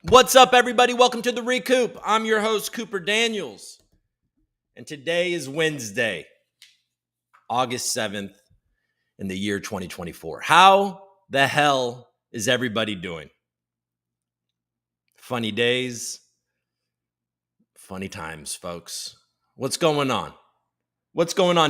What's up, everybody? Welcome to the ReCoop. I'm your host, Cooper Daniels. And today is Wednesday, August 7th in the year 2024. How the hell is everybody doing? Funny days, funny times, folks. What's going on?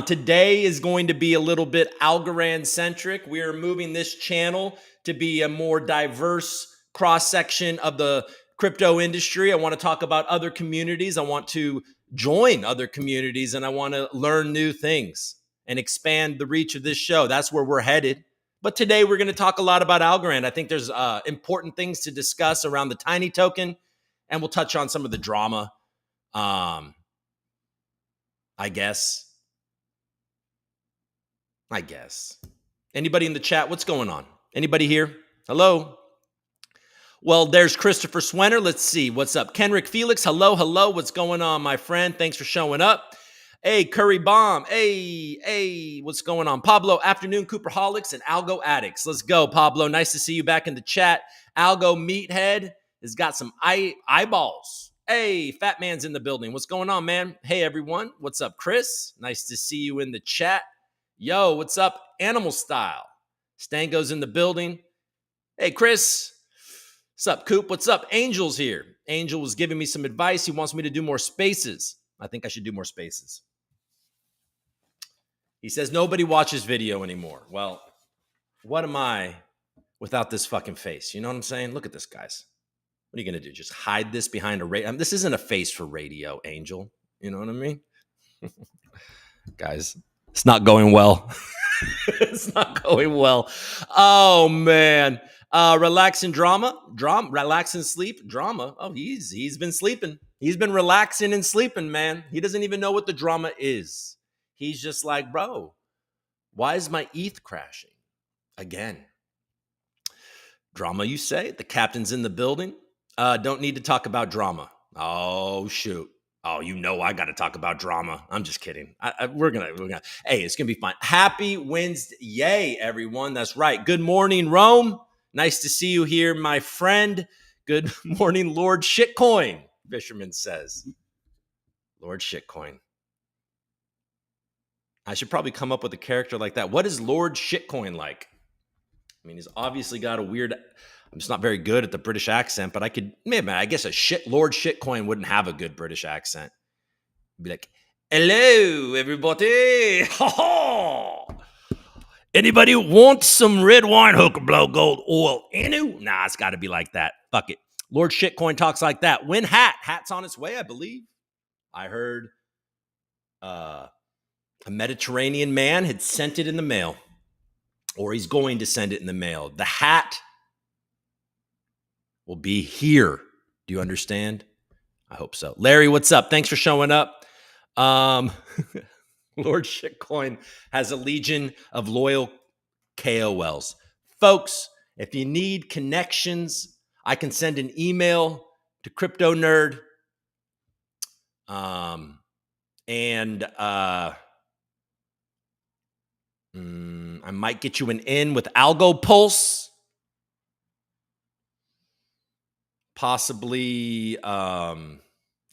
Today is going to be a little bit Algorand-centric. We are moving this channel to be a more diverse cross-section of the crypto industry. I want to talk about other communities. I want to join other communities, and I want to learn new things and expand the reach of this show. That's where we're headed. But today we're going to talk a lot about Algorand. I think there's important things to discuss around the Tiny token, and we'll touch on some of the drama, I guess. Anybody in the chat? What's going on? Anybody here? Hello? Well, there's Christopher Swenner. Let's see. What's up? Kenrick Felix. Hello. What's going on, my friend? Thanks for showing up. Hey, Curry Bomb. Hey. What's going on? Pablo, afternoon, Cooperholics and Algo Addicts. Let's go, Pablo. Nice to see you back in the chat. Algo Meathead has got some eyeballs. Hey, Fat Man's in the building. What's going on, man? Hey, everyone. What's up, Chris? Nice to see you in the chat. Yo, what's up? Animal Style. Stango's in the building. Hey, Chris. What's up, Coop? What's up? Angel's here. Angel was giving me some advice. He wants me to do more spaces. I think I should do more spaces. He says nobody watches video anymore. Well, what am I without this fucking face? You know what I'm saying? Look at this, guys. What are you going to do? Just hide this behind a radio? This isn't a face for radio, Angel. You know what I mean? Guys, it's not going well. It's not going well. Oh, man. Relax and relax and sleep, drama. Oh, he's been sleeping. He's been relaxing and sleeping, man. He doesn't even know what the drama is. He's just like, bro, why is my ETH crashing again? Drama, you say? The captain's in the building. Don't need to talk about drama. Oh, shoot. Oh, you know I got to talk about drama. I'm just kidding. We're gonna. Hey, it's gonna be fine. Happy Wednesday, yay, everyone. That's right. Good morning, Rome. Nice to see you here, my friend. Good morning, Lord Shitcoin. Fisherman says, Lord Shitcoin. I should probably come up with a character like that. What is Lord Shitcoin like? I mean, he's obviously got a weird. I'm just not very good at the British accent, but I could, man, I guess Lord Shitcoin wouldn't have a good British accent. It'd be like, hello, everybody. Anybody want some red wine, hooker, blow gold oil? Nah, it's got to be like that. Fuck it. Lord Shitcoin talks like that. Win hat's on its way, I believe. I heard a Mediterranean man had sent it in the mail, or he's going to send it in the mail. The hat will be here. Do you understand? I hope so. Larry, what's up? Thanks for showing up. Lord Shitcoin has a legion of loyal KOLs. Folks, if you need connections, I can send an email to Crypto Nerd. I might get you an in with Algo Pulse. Possibly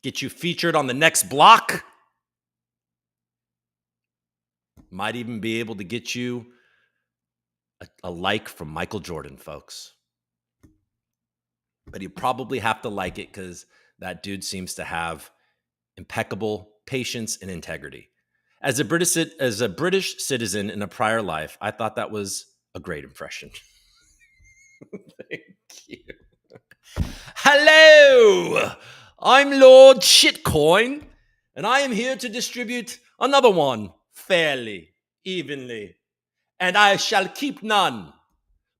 get you featured on the next block. Might even be able to get you a like from Michael Jordan, folks. But you probably have to like it because that dude seems to have impeccable patience and integrity. As a British citizen in a prior life, I thought that was a great impression. Thank you. Hello, I'm Lord Shitcoin, and I am here to distribute another one fairly, evenly, and I shall keep none.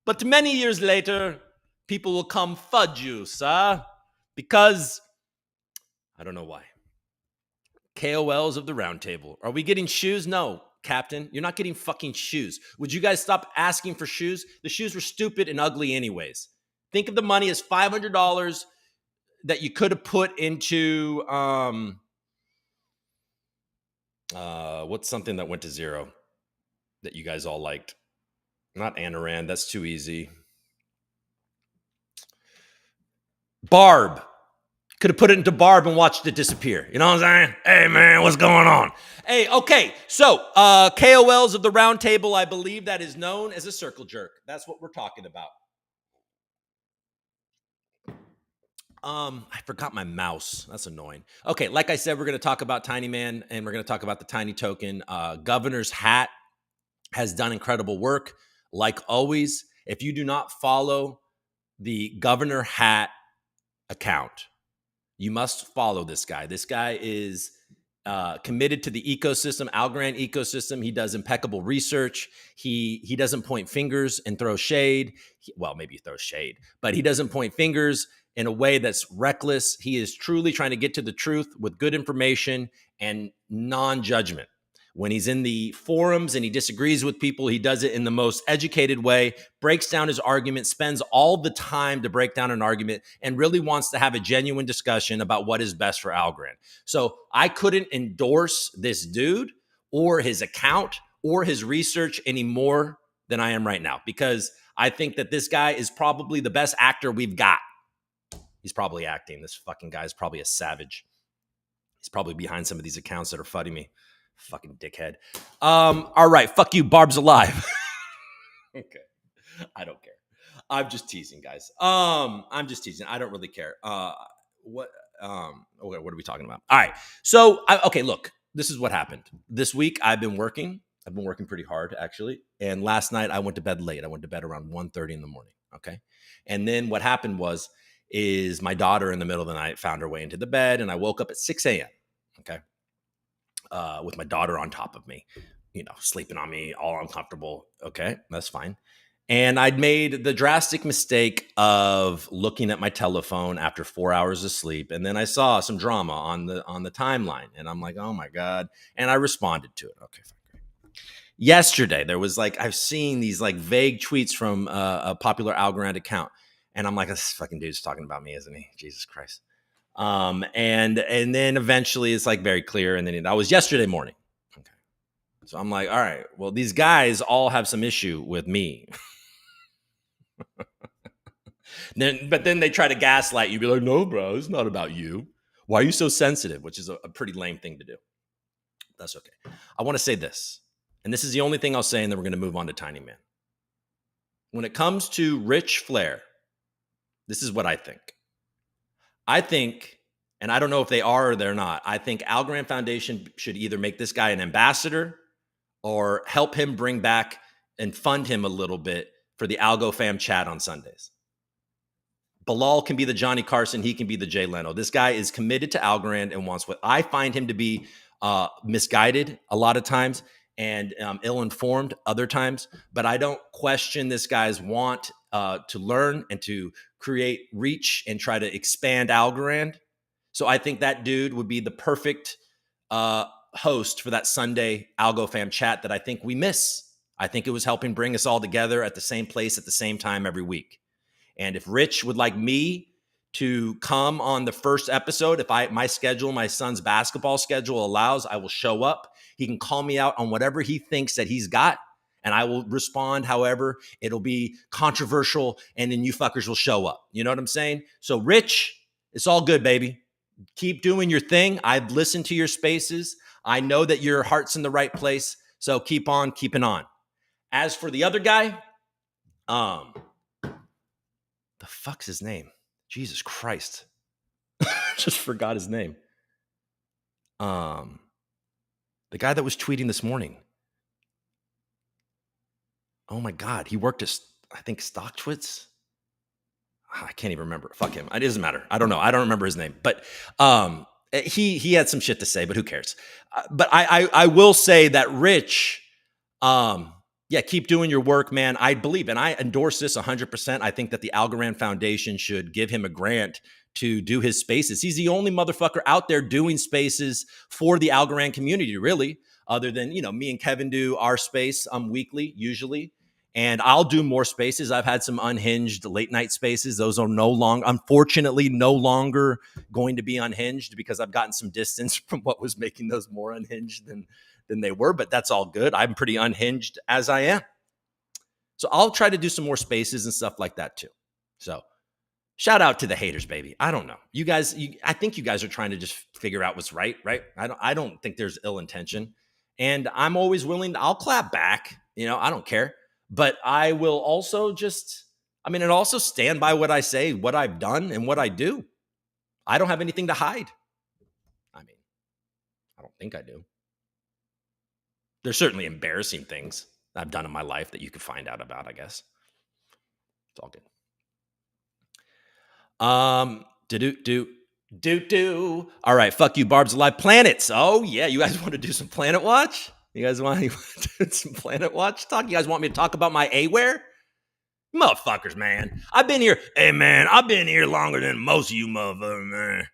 But many years later, people will come fudge you, sir, because I don't know why. KOLs of the round table. Are we getting shoes? No, Captain, you're not getting fucking shoes. Would you guys stop asking for shoes? The shoes were stupid and ugly anyways. Think of the money as $500 that you could have put into what's something that went to zero that you guys all liked? Not Anoran, that's too easy. Barb. Could have put it into Barb and watched it disappear. You know what I'm saying? Hey, man, what's going on? Hey, okay. So, KOLs of the round table, I believe that is known as a circle jerk. That's what we're talking about. I forgot my mouse. That's annoying. Okay, like I said, we're going to talk about Tiny Man and we're going to talk about the Tiny Token. Governor's Hat has done incredible work. Like always, if you do not follow the Governor Hat account, you must follow this guy. This guy is committed to the ecosystem, Algorand ecosystem. He does impeccable research. He doesn't point fingers and throw shade. Well, maybe he throws shade, but he doesn't point fingers in a way that's reckless. He is truly trying to get to the truth with good information and non-judgment. When he's in the forums and he disagrees with people, he does it in the most educated way, breaks down his argument, spends all the time to break down an argument, and really wants to have a genuine discussion about what is best for Algorand. So I couldn't endorse this dude or his account or his research any more than I am right now, because I think that this guy is probably the best actor we've got. He's probably acting. This fucking guy is probably a savage. He's probably behind some of these accounts that are fudding me. Fucking dickhead. All right. Fuck you. Barb's alive. Okay. I don't care. I'm just teasing, guys. I'm just teasing. I don't really care. What? Okay. What are we talking about? All right. So, okay. Look, this is what happened this week. I've been working pretty hard, actually. And last night I went to bed late. I went to bed around 1:30 in the morning. Okay. And then what happened is my daughter in the middle of the night found her way into the bed, and I woke up at 6 a.m. Okay. With my daughter on top of me, sleeping on me, all uncomfortable. Okay, that's fine. And I'd made the drastic mistake of looking at my telephone after 4 hours of sleep, and then I saw some drama on the timeline, and I'm like, oh my god! And I responded to it. Okay, fine, great. Yesterday, there was I've seen these vague tweets from a popular Algorand account, and I'm like, this fucking dude's talking about me, isn't he? Jesus Christ. And then eventually it's very clear. And then that was yesterday morning. Okay. So I'm like, all right, well, these guys all have some issue with me. But then they try to gaslight you, be like, no, bro, it's not about you. Why are you so sensitive? Which is a pretty lame thing to do. That's okay. I want to say this, and this is the only thing I'll say, and then we're going to move on to Tiny Man. When it comes to Rich Flair, this is what I think. I think, and I don't know if they are or they're not, I think Algorand Foundation should either make this guy an ambassador or help him bring back and fund him a little bit for the AlgoFAM chat on Sundays. Bilal can be the Johnny Carson. He can be the Jay Leno. This guy is committed to Algorand and wants what I find him to be misguided a lot of times and ill-informed other times. But I don't question this guy's want to learn and to create reach and try to expand Algorand. So I think that dude would be the perfect host for that Sunday AlgoFAM chat that I think we miss. I think it was helping bring us all together at the same place at the same time every week. And if Rich would like me to come on the first episode, if my schedule, my son's basketball schedule allows, I will show up. He can call me out on whatever he thinks that he's got, and I will respond however. It'll be controversial, and then you fuckers will show up. You know what I'm saying? So, Rich, it's all good, baby. Keep doing your thing. I've listened to your spaces. I know that your heart's in the right place, so keep on keeping on. As for the other guy, the fuck's his name? Jesus Christ. Just forgot his name. The guy that was tweeting this morning. Oh my God. He worked at, I think, StockTwits. I can't even remember. Fuck him. It doesn't matter. I don't know. I don't remember his name. But he had some shit to say, but who cares? But I will say that Rich, yeah, keep doing your work, man. I believe, and I endorse this 100%. I think that the Algorand Foundation should give him a grant to do his spaces. He's the only motherfucker out there doing spaces for the Algorand community, really, other than, me and Kevin do our space weekly, usually. And I'll do more spaces. I've had some unhinged late night spaces. Those are unfortunately, no longer going to be unhinged because I've gotten some distance from what was making those more unhinged than they were, but that's all good. I'm pretty unhinged as I am. So I'll try to do some more spaces and stuff like that too. So Shout out to the haters, baby. I don't know. You guys, I think you guys are trying to just figure out what's right, right? I don't think there's ill intention. And I'm always willing to, I'll clap back. I don't care. But I will also and also stand by what I say, what I've done, and what I do. I don't have anything to hide. I mean, I don't think I do. There's certainly embarrassing things I've done in my life that you could find out about, I guess. It's all good. Do. All right, fuck you, Barb's Alive. Planets. Oh yeah, you guys want to do some Planet Watch? You guys want to do some Planet Watch talk? You guys want me to talk about my A-ware? Motherfuckers, man. I've been here. Hey, man, I've been here longer than most of you motherfuckers, man.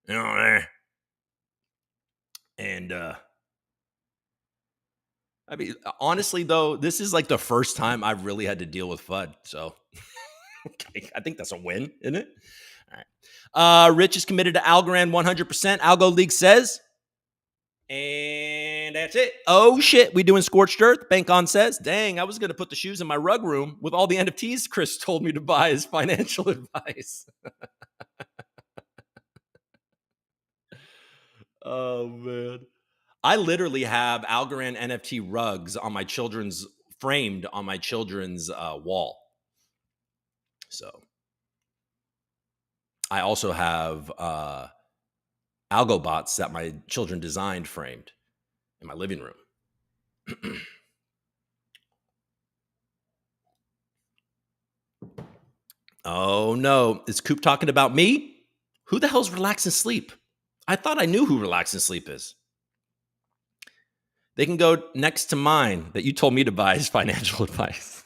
You know, man. And I mean, honestly, though, this is like the first time I've really had to deal with FUD. So okay, I think that's a win, isn't it? All right. Rich is committed to Algorand 100%. Algo League says. And that's it. Oh, shit. We doing Scorched Earth? Bank On says. Dang, I was going to put the shoes in my rug room with all the NFTs Chris told me to buy as financial advice. Oh, man. I literally have Algorand NFT rugs on my children's, framed on my children's wall. So I also have Algobots that my children designed framed in my living room. Oh no, is Coop talking about me? Who the hell's Relax and Sleep? I thought I knew who Relax and Sleep is. They can go next to mine that you told me to buy as financial advice.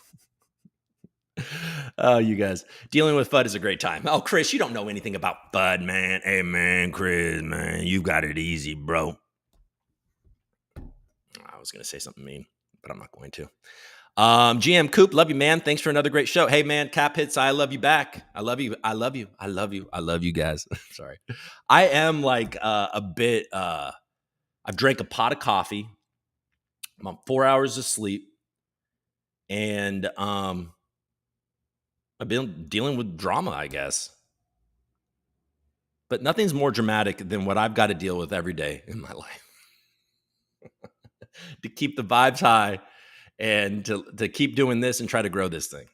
Oh, you guys. Dealing with FUD is a great time. Oh, Chris, you don't know anything about FUD, man. Hey, man, Chris, man, you got it easy, bro. I was going to say something mean, but I'm not going to. GM Coop, love you, man. Thanks for another great show. Hey, man, Cap Hits, I love you back. I love you. I love you. I love you. I love you guys. Sorry. I am like a bit, I've drank a pot of coffee. I'm on 4 hours of sleep. And I've been dealing with drama, I guess. But nothing's more dramatic than what I've got to deal with every day in my life to keep the vibes high and to keep doing this and try to grow this thing.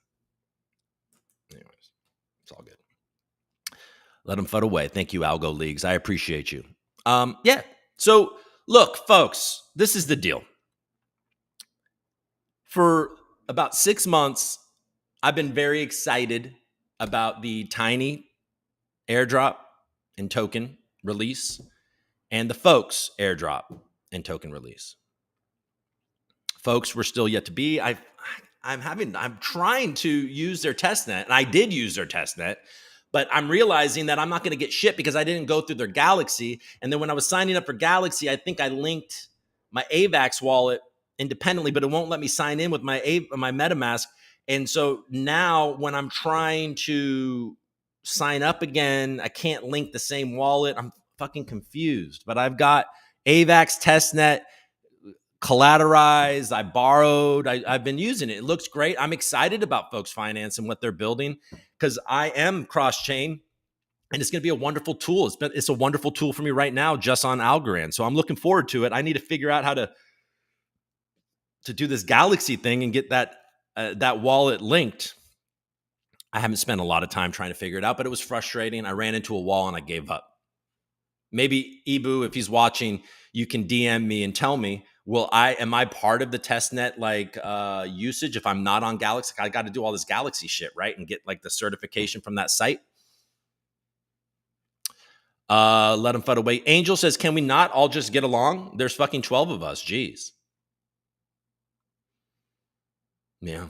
Anyways, it's all good. Let them FUD away. Thank you, Algo Leagues. I appreciate you. Yeah. So look, folks, this is the deal. For about 6 months, I've been very excited about the Tiny airdrop and token release and the Folks airdrop and token release. Folks, we're still yet to be. I'm trying to use their testnet, and I did use their testnet, but I'm realizing that I'm not going to get shit because I didn't go through their Galaxy. And then when I was signing up for Galaxy, I think I linked my AVAX wallet independently, but it won't let me sign in with my MetaMask. And so now when I'm trying to sign up again, I can't link the same wallet. I'm fucking confused. But I've got AVAX testnet collateralized. I borrowed. I've been using it. It looks great. I'm excited about Folks Finance and what they're building because I am cross-chain, and it's going to be a wonderful tool. It's a wonderful tool for me right now just on Algorand. So I'm looking forward to it. I need to figure out how to do this Galaxy thing and get that wallet linked. I haven't spent a lot of time trying to figure it out, but it was frustrating. I ran into a wall and I gave up. Maybe Ibu, if he's watching, you can DM me and tell me, am I part of the testnet usage if I'm not on Galaxy? I got to do all this Galaxy shit, right? And get like the certification from that site. Let him FUD away. Angel says, can we not all just get along? There's fucking 12 of us. Jeez. Yeah.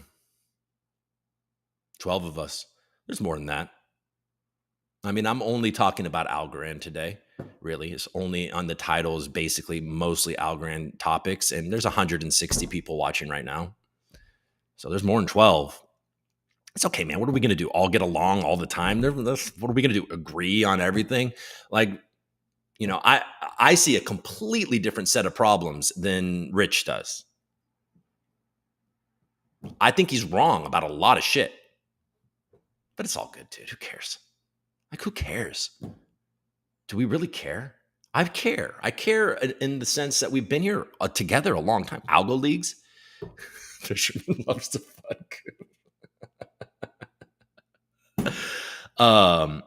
12 of us. There's more than that. I mean, I'm only talking about Algorand today, really. It's only on the title is basically mostly Algorand topics, and there's 160 people watching right now. So there's more than 12. It's okay, man. What are we going to do? All get along all the time? What are we going to do? Agree on everything? Like, I see a completely different set of problems than Rich does. I think he's wrong about a lot of shit. But it's all good, dude. Who cares? Like, who cares? Do we really care? I care. I care in the sense that we've been here together a long time. Algo leagues. Fisherman loves to fuck. I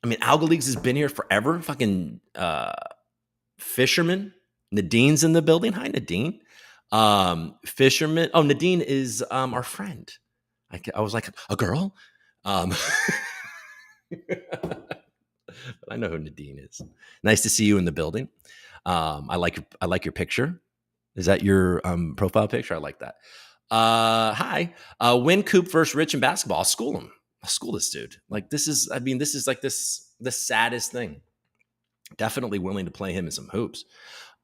mean, Algo Leagues has been here forever. Fucking Fisherman. Nadine's in the building. Hi, Nadine. Fisherman. Oh, Nadine is our friend. I was like, a girl? I know who Nadine is. Nice to see you in the building. I like your picture. Is that your profile picture? I like that. Hi. Win Coop versus Rich in basketball. I'll school him. I'll school this dude. Like this is like the saddest thing. Definitely willing to play him in some hoops.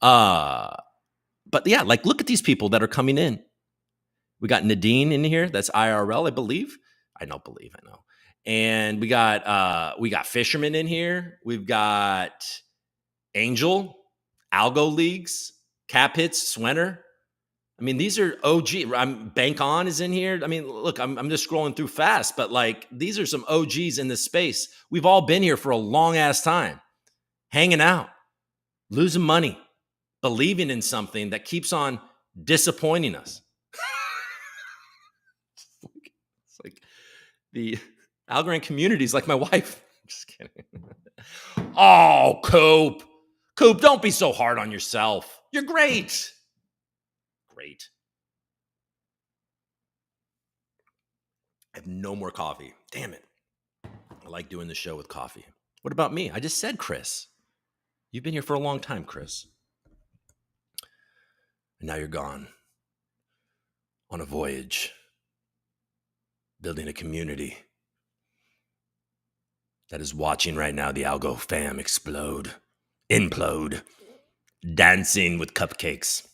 But yeah, like look at these people that are coming in. We got Nadine in here. That's IRL, I believe. I know. And we got Fisherman in here. We've got Angel, Algo Leagues, Cap Hits, Swenner. I mean, these are OG. Bank On is in here. I mean, look, I'm just scrolling through fast, but like these are some OGs in this space. We've all been here for a long ass time, hanging out, losing money, believing in something that keeps on disappointing us. It's like the Algorand community is like my wife. Just kidding. Oh, Coop, don't be so hard on yourself. You're great. Great. I have no more coffee. Damn it. I like doing the show with coffee. What about me? I just said Chris. You've been here for a long time, Chris. And now you're gone. On a voyage. Building a community that is watching right now the AlgoFAM explode. Implode. Dancing with cupcakes.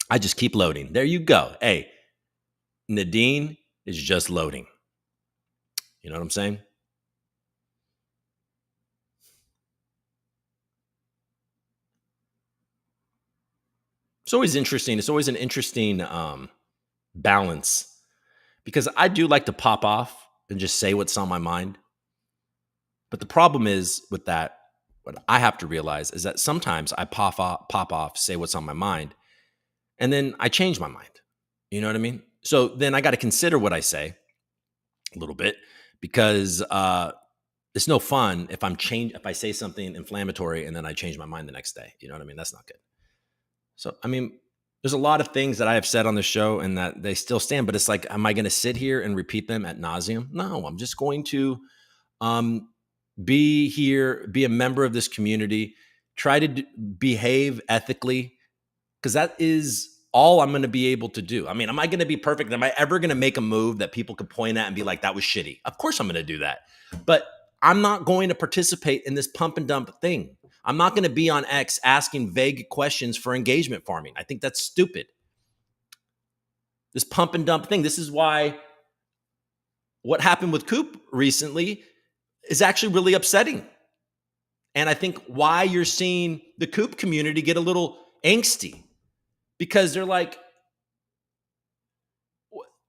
I just keep loading. There you go. Hey, Nadine is just loading. You know what I'm saying? It's always interesting. It's always an interesting balance because I do like to pop off and just say what's on my mind. But the problem is with that, what I have to realize is that sometimes I pop off, say what's on my mind, and then I change my mind. You know what I mean? So then I got to consider what I say a little bit because it's no fun if if I say something inflammatory and then I change my mind the next day. You know what I mean? That's not good. So, I mean, there's a lot of things that I have said on the show and that they still stand, but it's like, am I going to sit here and repeat them ad nauseum? No, I'm just going to be here, be a member of this community, try to behave ethically, because that is all I'm going to be able to do. I mean, am I going to be perfect? Am I ever going to make a move that people could point at and be like, that was shitty? Of course I'm going to do that. But I'm not going to participate in this pump and dump thing. I'm not going to be on X asking vague questions for engagement farming. I think that's stupid. This pump and dump thing. This is why what happened with Coop recently is actually really upsetting. And I think why you're seeing the Coop community get a little angsty because they're like,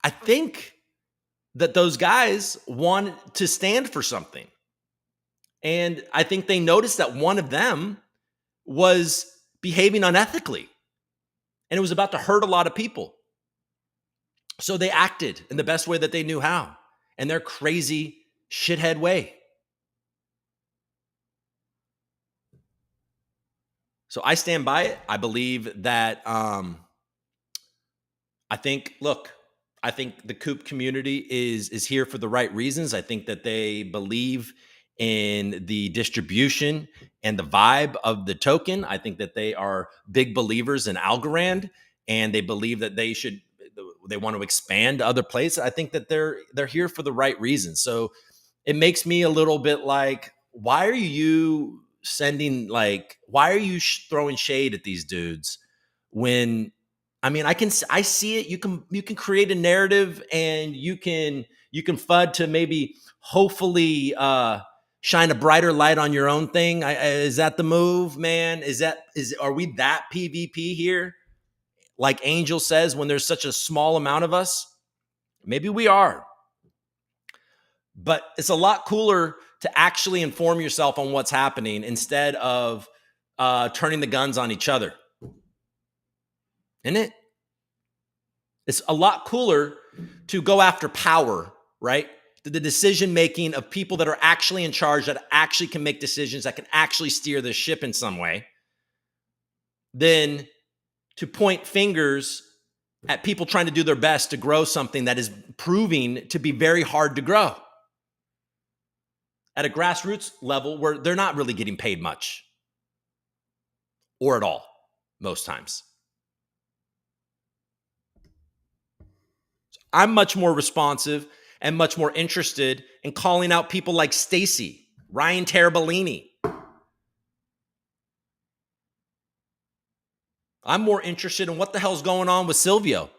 I think that those guys want to stand for something. And I think they noticed that one of them was behaving unethically and it was about to hurt a lot of people. So they acted in the best way that they knew how, in their crazy shithead way. So I stand by it. I believe that I think the Coop community is here for the right reasons. I think that they believe in the distribution and the vibe of the token. I think that they are big believers in Algorand, and they believe that they want to expand to other places. I think that they're here for the right reasons. So it makes me a little bit like, why are you throwing shade at these dudes when, I mean, I see it. You can create a narrative and you can FUD to maybe hopefully shine a brighter light on your own thing. Is that the move, man? Are we that PvP here? Like Angel says, when there's such a small amount of us, maybe we are. But it's a lot cooler to actually inform yourself on what's happening instead of turning the guns on each other. Isn't it? It's a lot cooler to go after power, right? The decision making of people that are actually in charge, that actually can make decisions, that can actually steer the ship in some way, than to point fingers at people trying to do their best to grow something that is proving to be very hard to grow at a grassroots level where they're not really getting paid much or at all most times. I'm much more responsive and much more interested in calling out people like Stacy, Ryan Terabellini. I'm more interested in what the hell's going on with Silvio.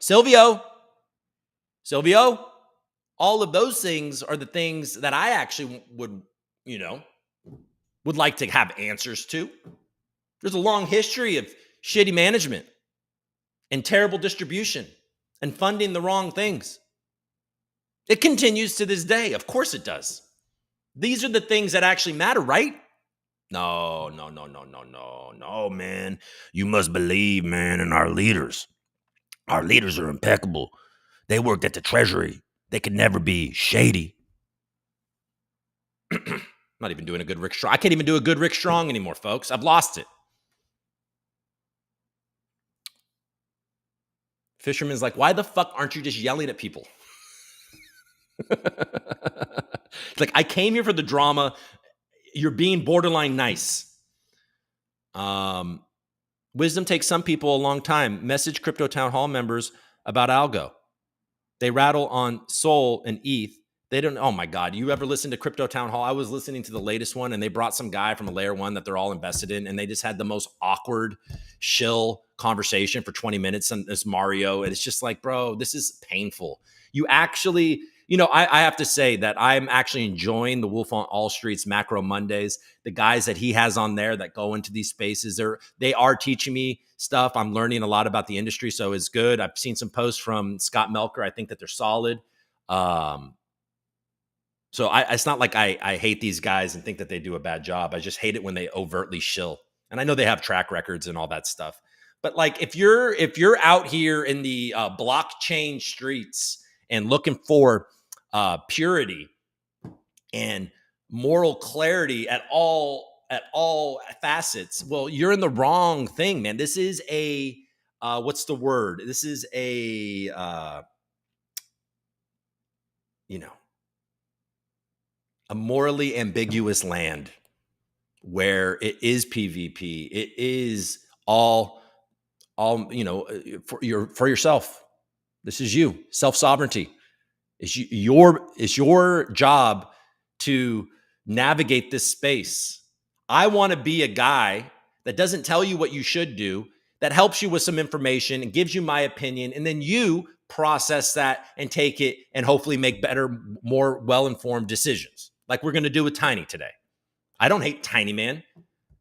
All of those things are the things that I actually would like to have answers to. There's a long history of shitty management and terrible distribution and funding the wrong things. It continues to this day. Of course it does. These are the things that actually matter, right? No, man. You must believe, man, in our leaders. Our leaders are impeccable. They worked at the Treasury. They could never be shady. I'm not even doing a good Rick Strong. I can't even do a good Rick Strong anymore, folks. I've lost it. Fisherman's like, why the fuck aren't you just yelling at people? It's like, I came here for the drama. You're being borderline nice. Wisdom takes some people a long time. Message Crypto Town Hall members about Algo. They rattle on Sol and ETH. They don't, oh my God, you ever listen to Crypto Town Hall? I was listening to the latest one and they brought some guy from a layer one that they're all invested in. And they just had the most awkward, shill conversation for 20 minutes. And this Mario, and it's just like, bro, this is painful. You actually, I have to say that I'm actually enjoying the Wolf on All Streets Macro Mondays. The guys that he has on there that go into these spaces, they are teaching me stuff. I'm learning a lot about the industry, so it's good. I've seen some posts from Scott Melker. I think that they're solid. So it's not like I hate these guys and think that they do a bad job. I just hate it when they overtly shill. And I know they have track records and all that stuff. But like if you're out here in the blockchain streets and looking for purity and moral clarity at all facets, well, you're in the wrong thing, man. This is a what's the word? This is a a morally ambiguous land where it is PvP. It is all for yourself. This is you, self-sovereignty. It's your job to navigate this space. I want to be a guy that doesn't tell you what you should do, that helps you with some information and gives you my opinion, and then you process that and take it and hopefully make better, more well-informed decisions, like we're going to do with Tiny today. I don't hate Tiny, man,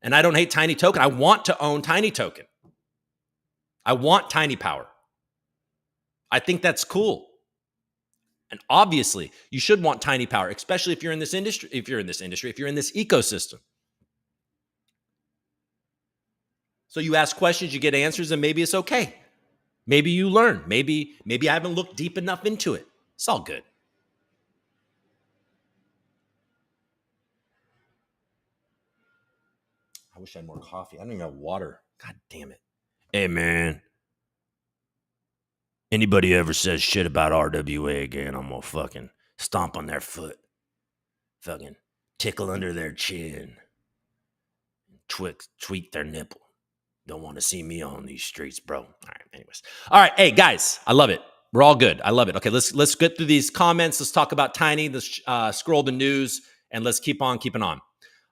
and I don't hate Tiny Token. I want to own Tiny Token. I want Tiny Power. I think that's cool. And obviously, you should want Tiny Power, especially if you're in this industry, if you're in this ecosystem. So you ask questions, you get answers, and maybe it's okay. Maybe you learn. Maybe I haven't looked deep enough into it. It's all good. I wish I had more coffee. I don't even have water. God damn it. Hey, man. Anybody ever says shit about RWA again, I'm gonna fucking stomp on their foot. Fucking tickle under their chin. Tweak their nipple. Don't want to see me on these streets, bro. All right, anyways. All right, hey, guys, I love it. We're all good. I love it. Okay, let's get through these comments. Let's talk about Tiny. Let's scroll the news, and let's keep on keeping on.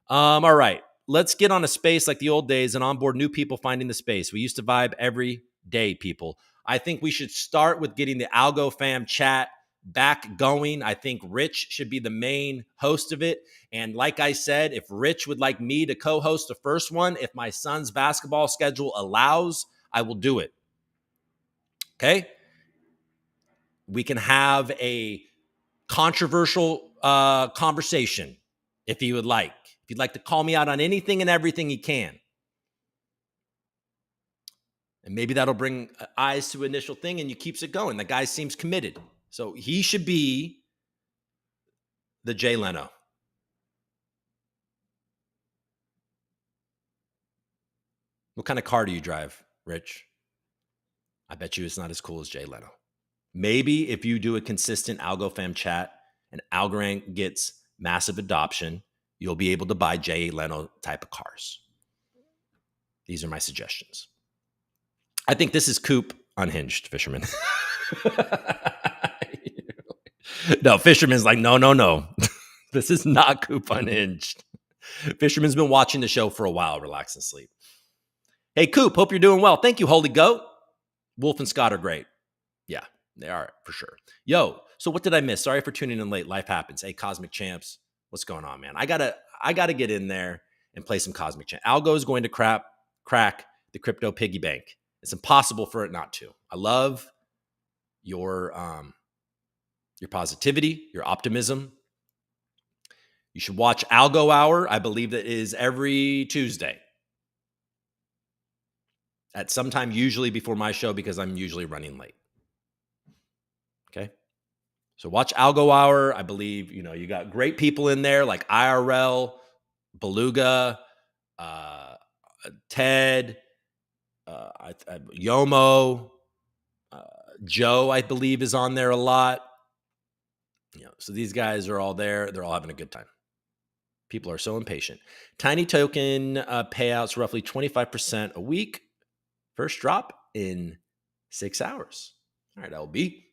All right, let's get on a space like the old days and onboard new people finding the space. We used to vibe every day, people. I think we should start with getting the AlgoFAM chat back going. I think Rich should be the main host of it. And like I said, if Rich would like me to co-host the first one, if my son's basketball schedule allows, I will do it. Okay? We can have a controversial conversation if he would like. If he'd like to call me out on anything and everything, he can. And maybe that'll bring eyes to initial thing and you keeps it going. The guy seems committed. So he should be the Jay Leno. What kind of car do you drive, Rich? I bet you it's not as cool as Jay Leno. Maybe if you do a consistent AlgoFAM chat and Algorand gets massive adoption, you'll be able to buy Jay Leno type of cars. These are my suggestions. I think this is Coop unhinged, Fisherman. No, Fisherman's like, no. This is not Coop unhinged. Fisherman's been watching the show for a while. Relax and sleep. Hey, Coop, hope you're doing well. Thank you, Holy Goat. Wolf and Scott are great. Yeah, they are for sure. Yo, so what did I miss? Sorry for tuning in late. Life happens. Hey, Cosmic Champs, what's going on, man? I gotta get in there and play some Cosmic Champs. Algo is going to crack the crypto piggy bank. It's impossible for it not to. I love your positivity, your optimism. You should watch Algo Hour. I believe that is every Tuesday at some time, usually before my show, because I'm usually running late. Okay. So watch Algo Hour. I believe, you got great people in there like IRL, Beluga, Ted, Yomo, Joe, I believe, is on there a lot. So these guys are all there. They're all having a good time. People are so impatient. Tiny token payouts roughly 25% a week. First drop in 6 hours. All right, LB.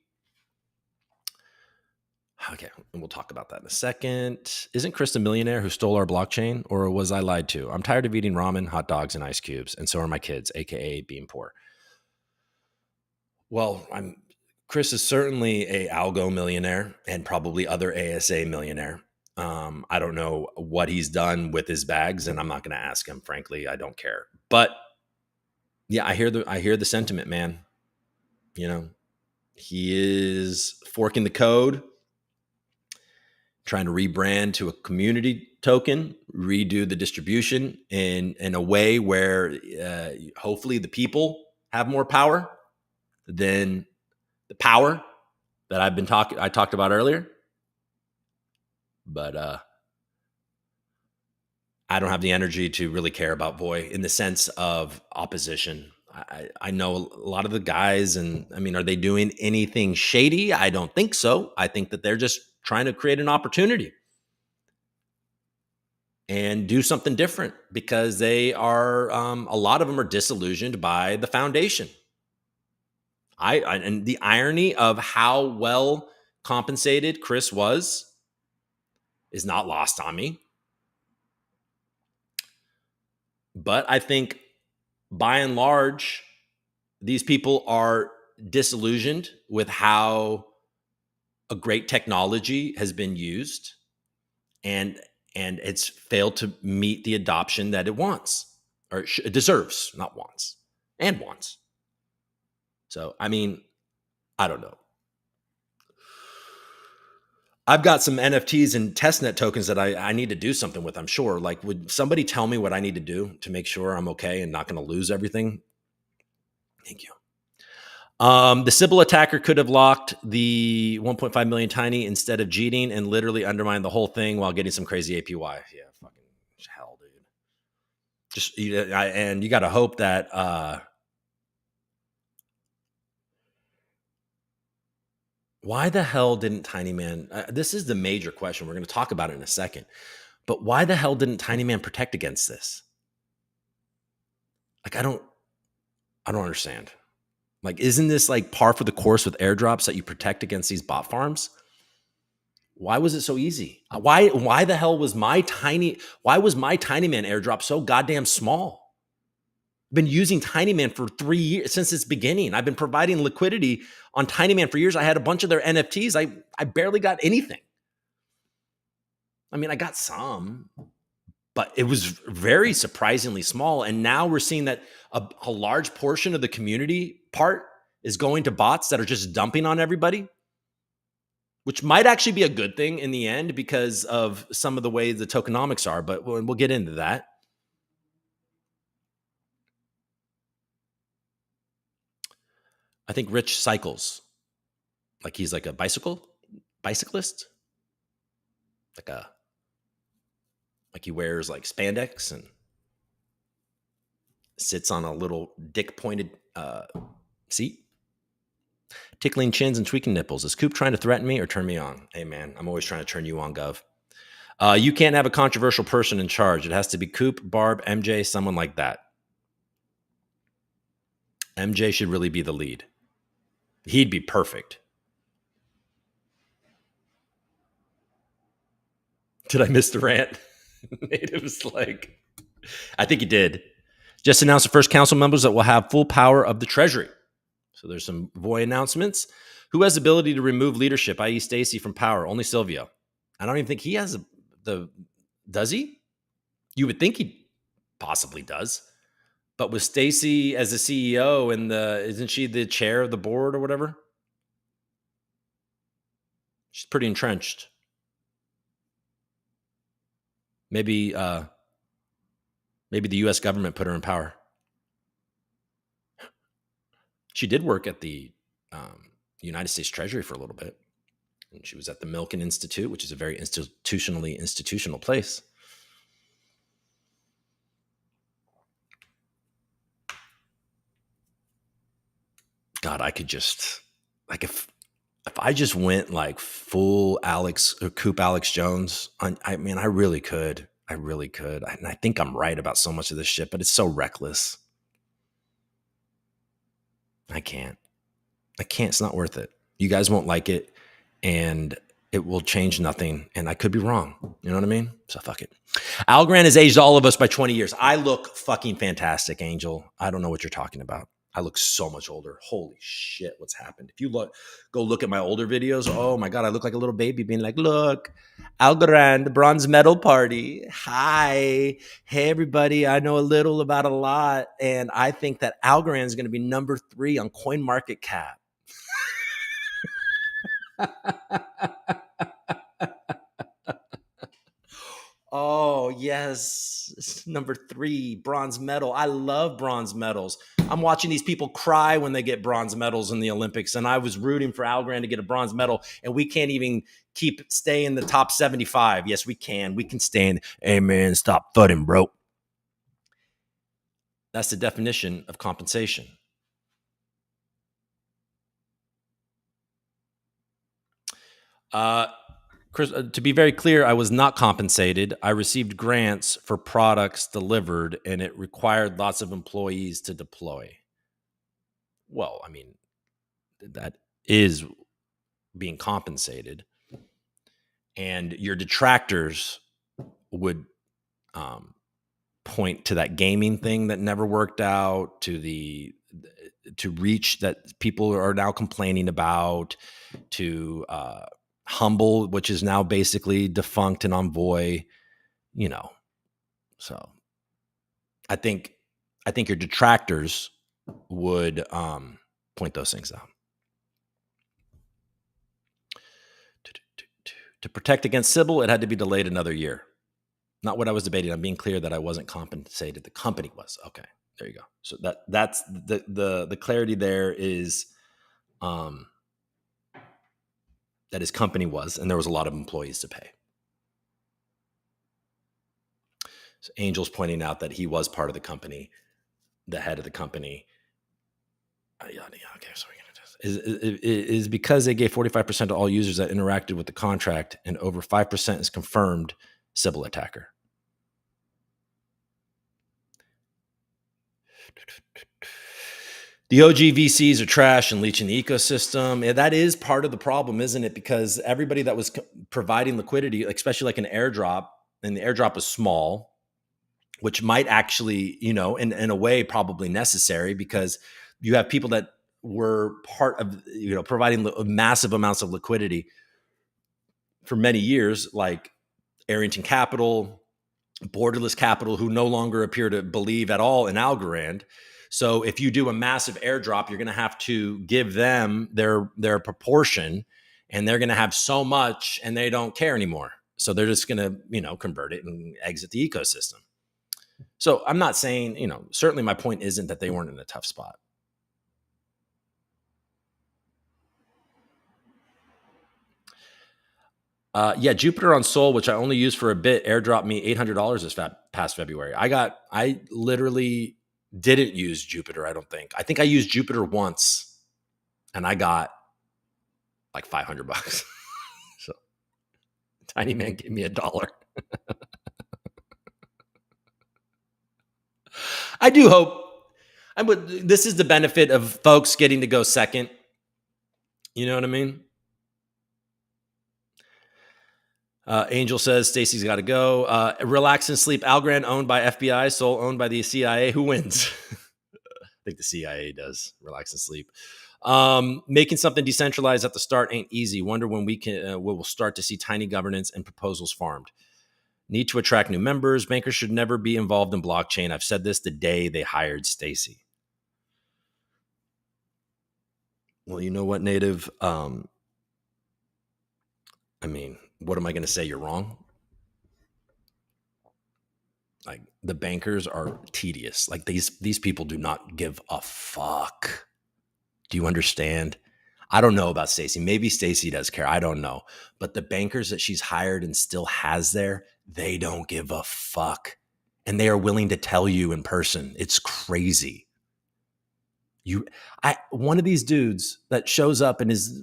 Okay, and we'll talk about that in a second. Isn't Chris a millionaire who stole our blockchain, or was I lied to? I'm tired of eating ramen, hot dogs, and ice cubes, and so are my kids, aka being poor. Well, Chris is certainly a algo millionaire and probably other ASA millionaire. I don't know what he's done with his bags, and I'm not going to ask him. Frankly, I don't care. But yeah, I hear the sentiment, man. He is forking the code, trying to rebrand to a community token, redo the distribution in a way where hopefully the people have more power than the power that I talked about earlier. But I don't have the energy to really care about Voy in the sense of opposition. I know a lot of the guys, and are they doing anything shady? I don't think so. I think that they're just trying to create an opportunity and do something different because they are, a lot of them are disillusioned by the foundation. And the irony of how well compensated Chris was is not lost on me. But I think by and large, these people are disillusioned with how a great technology has been used and it's failed to meet the adoption that it wants, or it deserves, not wants, and wants. So, I don't know. I've got some NFTs and testnet tokens that I need to do something with, I'm sure. Like, would somebody tell me what I need to do to make sure I'm okay and not going to lose everything? Thank you. The Sybil attacker could have locked the 1.5 million tiny instead of cheating and literally undermined the whole thing while getting some crazy APY. Yeah, fucking hell, dude. And you got to hope that why the hell didn't Tiny Man? This is the major question. We're going to talk about it in a second. But why the hell didn't Tiny Man protect against this? Like, I don't understand. Like, isn't this like par for the course with airdrops that you protect against these bot farms? Why was it so easy? Why the hell was my Tiny Man airdrop so goddamn small? I've been using Tiny Man for 3 years since its beginning. I've been providing liquidity on Tiny Man for years. I had a bunch of their NFTs. I barely got anything. I got some, but it was very surprisingly small. And now we're seeing that a large portion of the community part is going to bots that are just dumping on everybody. which might actually be a good thing in the end because of some of the way the tokenomics are, but we'll get into that. I think Rich cycles. Like he's like a bicyclist. Like he wears like spandex and sits on a little dick pointed seat. Tickling chins and tweaking nipples. Is Coop trying to threaten me or turn me on? Hey man, I'm always trying to turn you on, Gov. You can't have a controversial person in charge. It has to be Coop, Barb, MJ, someone like that. MJ should really be the lead. He'd be perfect. Did I miss the rant? It was like, I think he did. Just announced the first council members that will have full power of the Treasury. So there's some VOI announcements. Who has the ability to remove leadership, i.e. Stacey, from power? Only Silvio. I don't even think he has does he? You would think he possibly does. But with Stacey as the CEO and isn't she the chair of the board or whatever? She's pretty entrenched. Maybe the U.S. government put her in power. She did work at the United States Treasury for a little bit. And she was at the Milken Institute, which is a very institutional place. God, I could just like if I just went like full Coop Alex Jones, I mean, I really could. And I think I'm right about so much of this shit, but it's so reckless. I can't. It's not worth it. You guys won't like it and it will change nothing. And I could be wrong. You know what I mean? So fuck it. Algorand has aged all of us by 20 years. I look fucking fantastic, Angel. I don't know what you're talking about. I look so much older. Holy shit, what's happened? If you go look at my older videos, oh my God, I look like a little baby being like, look, Algorand, bronze medal party. Hi. Hey, everybody. I know a little about a lot. And I think that Algorand is going to be number 3 on CoinMarketCap. Oh, yes. Number 3, bronze medal. I love bronze medals. I'm watching these people cry when they get bronze medals in the Olympics. And I was rooting for Algorand to get a bronze medal. And we can't even stay in the top 75. Yes, we can. We can stay in. Hey, man, stop thudding, bro. That's the definition of compensation. Chris, to be very clear, I was not compensated. I received grants for products delivered, and it required lots of employees to deploy. Well, I mean, that is being compensated. And your detractors would point to that gaming thing that never worked out, to Reach that people are now complaining about, to Humble, which is now basically defunct and on Voy, you know. So I think your detractors would point those things out. To protect against Sybil, it had to be delayed another year. Not what I was debating. I'm being clear that I wasn't compensated. The company was. Okay, there you go. So that's the clarity there is that his company was, and there was a lot of employees to pay. So Angel's pointing out that he was part of the company, the head of the company. Okay, so is because they gave 45% to all users that interacted with the contract, and over 5% is confirmed Sybil attacker. The OG VCs are trash and leeching the ecosystem. Yeah, that is part of the problem, isn't it? Because everybody that was providing liquidity, especially like an airdrop, and the airdrop was small, which might actually, in a way, probably necessary, because you have people that were part of, providing massive amounts of liquidity for many years, like Arrington Capital, Borderless Capital, who no longer appear to believe at all in Algorand. So if you do a massive airdrop, you're going to have to give them their proportion. and they're going to have so much and they don't care anymore. So they're just going to, convert it and exit the ecosystem. So I'm not saying, certainly my point isn't that they weren't in a tough spot. Yeah, Jupiter on Sol, which I only used for a bit, airdropped me $800 this past February. I literally didn't use Jupiter. I think I used Jupiter once, and I got like $500. So Tiny Man gave me $1. I do hope. This is the benefit of folks getting to go second. You know what I mean? Angel says Stacy's got to go. Relax and Sleep. Algorand owned by FBI, Sol owned by the CIA. Who wins? I think the CIA does. Relax and Sleep. Making something decentralized at the start ain't easy. Wonder when we'll start to see tiny governance and proposals farmed. Need to attract new members. Bankers should never be involved in blockchain. I've said this the day they hired Stacy. Well, you know what, Native? What am I going to say? You're wrong. Like, the bankers are tedious. Like, these people do not give a fuck. Do you understand? I don't know about Stacy. Maybe Stacy does care. I don't know. But the bankers that she's hired and still has there, they don't give a fuck. And they are willing to tell you in person. It's crazy. One of these dudes that shows up and is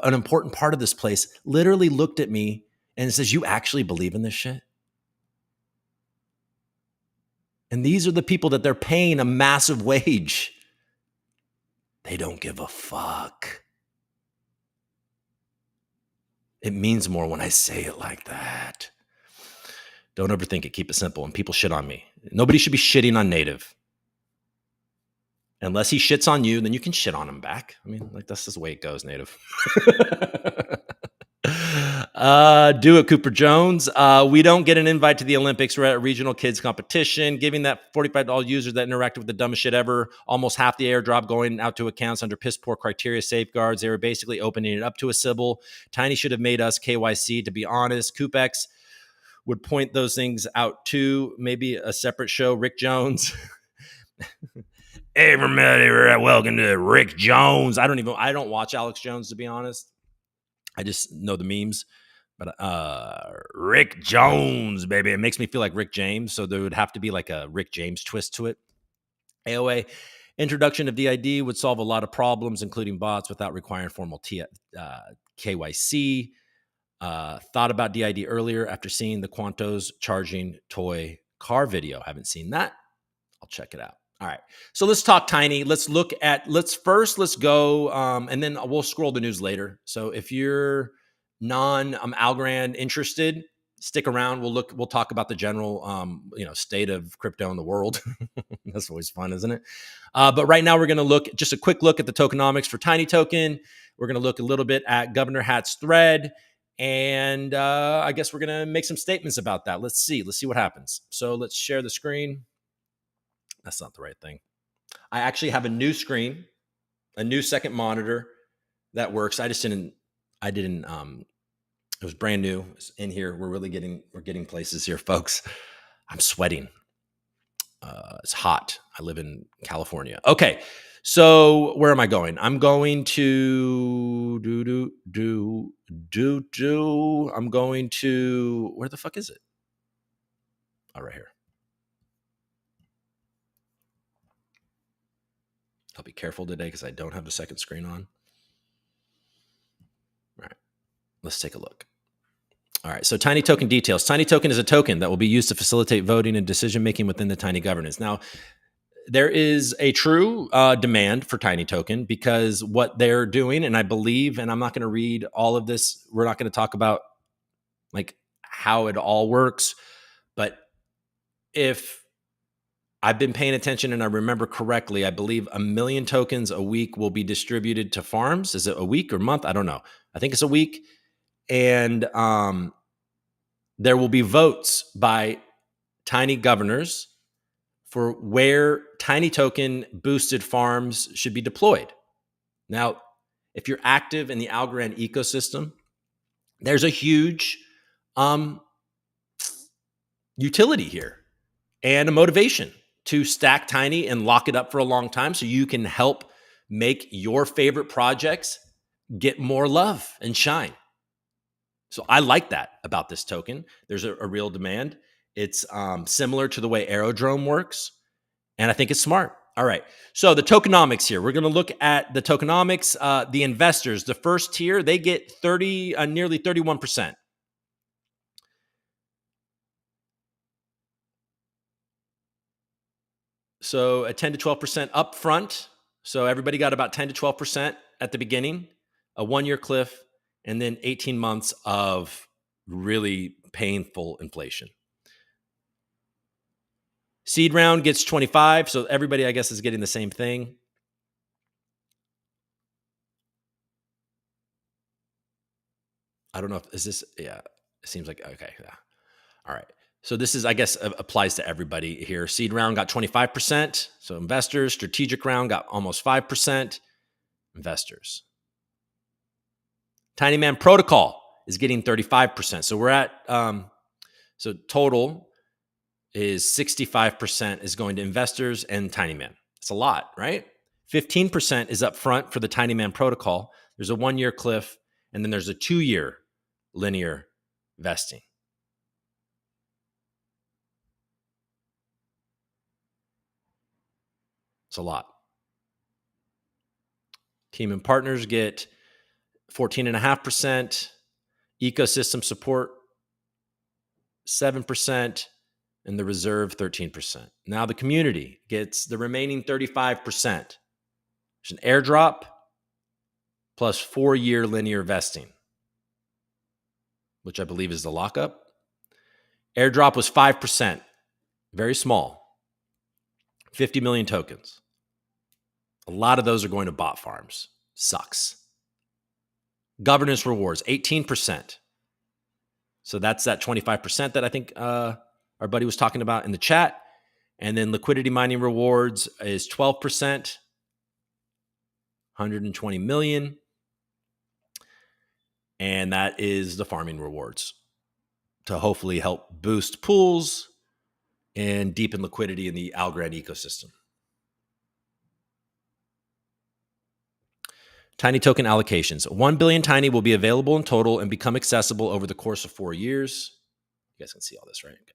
an important part of this place literally looked at me and says, "You actually believe in this shit?" And these are the people that they're paying a massive wage. They don't give a fuck. It means more when I say it like that. Don't overthink it. Keep it simple. And people shit on me. Nobody should be shitting on Native. Unless he shits on you, then you can shit on him back. That's just the way it goes, Native. Do it, Cooper Jones. We don't get an invite to the Olympics. We're at a regional kids competition. Giving that $45 users that interacted with the dumbest shit ever. Almost half the airdrop going out to accounts under piss poor criteria safeguards. They were basically opening it up to a Sybil. Tiny should have made us KYC, to be honest. CoopX would point those things out too. Maybe a separate show. Rick Jones. Hey, everybody, welcome to Rick Jones. I don't watch Alex Jones, to be honest. I just know the memes. But Rick Jones, baby. It makes me feel like Rick James. So there would have to be like a Rick James twist to it. AOA, introduction of DID would solve a lot of problems, including bots, without requiring formal KYC. Thought about DID earlier after seeing the Quantos charging toy car video. Haven't seen that. I'll check it out. All right. So let's talk Tiny. Let's go, and then we'll scroll the news later. So if you're Algorand interested, stick around. We'll talk about the general, state of crypto in the world. That's always fun, isn't it? But right now we're going to just a quick look at the tokenomics for Tiny Token. We're going to look a little bit at Governor Hat's thread. And I guess we're going to make some statements about that. Let's see what happens. So let's share the screen. That's not the right thing. I actually have a new screen, a new second monitor that works. It was brand new. It's in here. We're getting places here, folks. I'm sweating. It's hot. I live in California. Okay. So where am I going? I'm going to I'm going to, where the fuck is it? Oh, right here. I'll be careful today because I don't have the second screen on. All right, let's take a look. All right, so Tiny Token details. Tiny Token is a token that will be used to facilitate voting and decision-making within the Tiny governance. Now, there is a true demand for Tiny Token because what they're doing, and I believe, and I'm not going to read all of this, we're not going to talk about like how it all works, but if I've been paying attention and I remember correctly, I believe 1 million tokens a week will be distributed to farms. Is it a week or month? I don't know. I think it's a week. And there will be votes by tiny governors for where Tiny Token boosted farms should be deployed. Now, if you're active in the Algorand ecosystem, there's a huge utility here and a motivation to stack Tiny and lock it up for a long time so you can help make your favorite projects get more love and shine. So I like that about this token. There's a real demand. It's similar to the way Aerodrome works, and I think it's smart. All right, so the tokenomics here. We're going to look at the tokenomics. The investors, the first tier, they get nearly 31%. So a 10 to 12% upfront. So everybody got about 10 to 12% at the beginning, a 1-year cliff, and then 18 months of really painful inflation. Seed round gets 25. So everybody, I guess, is getting the same thing. I don't know if is this, yeah, it seems like, okay. Yeah. All right. So this is, I guess, applies to everybody here. Seed round got 25%. So investors, strategic round got almost 5%. Investors. Tiny Man Protocol is getting 35%. So we're at, so total is 65% is going to investors and Tiny Man. It's a lot, right? 15% is up front for the Tiny Man Protocol. There's a 1-year cliff, and then there's a 2-year linear vesting. It's a lot. Team and partners get 14.5%. Ecosystem support, 7%. And the reserve, 13%. Now the community gets the remaining 35%. There's an airdrop plus 4-year linear vesting, which I believe is the lockup. Airdrop was 5%, very small, 50 million tokens. A lot of those are going to bot farms. Sucks. Governance rewards, 18%. So that's that 25% that I think our buddy was talking about in the chat. And then liquidity mining rewards is 12%, 120 million. And that is the farming rewards to hopefully help boost pools and deepen liquidity in the Algorand ecosystem. Tiny token allocations. 1 billion Tiny will be available in total and become accessible over the course of 4 years. You guys can see all this, right? Okay.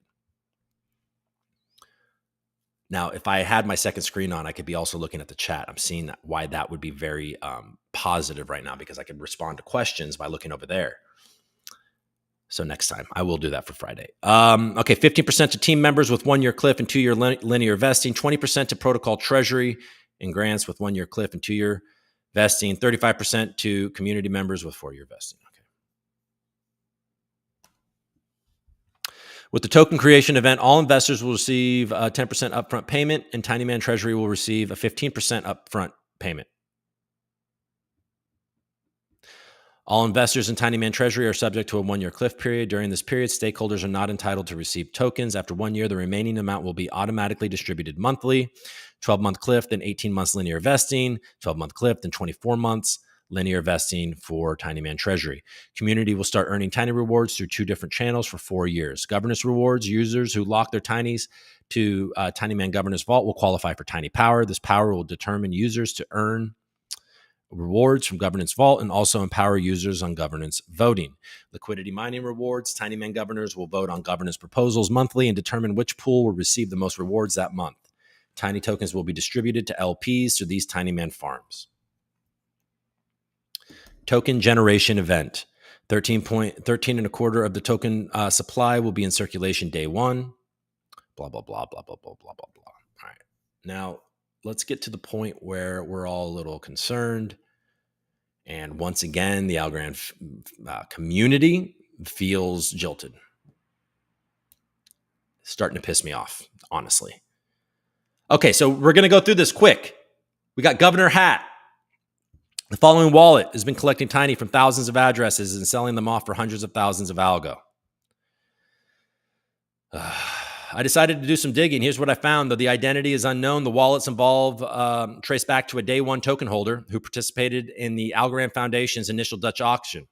Now, if I had my second screen on, I could be also looking at the chat. I'm seeing why that would be very positive right now because I could respond to questions by looking over there. So next time, I will do that for Friday. Okay, 15% to team members with 1-year cliff and 2-year linear vesting, 20% to protocol treasury and grants with 1-year cliff and 2-year vesting, 35% to community members with 4-year vesting. With the token creation event, all investors will receive a 10% upfront payment, and Tiny Man Treasury will receive a 15% upfront payment. All investors in Tiny Man Treasury are subject to a 1-year cliff period. During this period, stakeholders are not entitled to receive tokens. After 1 year, the remaining amount will be automatically distributed monthly. 12-month cliff, then 18 months linear vesting. 12-month cliff, then 24 months. Linear vesting for Tiny Man Treasury. Community will start earning Tiny rewards through 2 different channels for 4 years. Governance rewards, users who lock their Tinies to Tiny Man Governance Vault will qualify for Tiny Power. This power will determine users to earn rewards from Governance Vault and also empower users on governance voting. Liquidity mining rewards, Tiny Man governors will vote on governance proposals monthly and determine which pool will receive the most rewards that month. Tiny tokens will be distributed to LPs through these Tiny Man farms. Token generation event. 13 and a quarter of the token supply will be in circulation day 1. Blah, blah, blah, blah, blah, blah, blah, blah, blah. All right. Now, let's get to the point where we're all a little concerned. And once again, the Algorand community feels jilted. It's starting to piss me off, honestly. Okay, so we're going to go through this quick. We got Governor Hat. The following wallet has been collecting Tiny from thousands of addresses and selling them off for hundreds of thousands of algo. I decided to do some digging. Here's what I found. Though the identity is unknown, the wallets involved trace back to a day one token holder who participated in the AlgoFAM Foundation's initial Dutch auction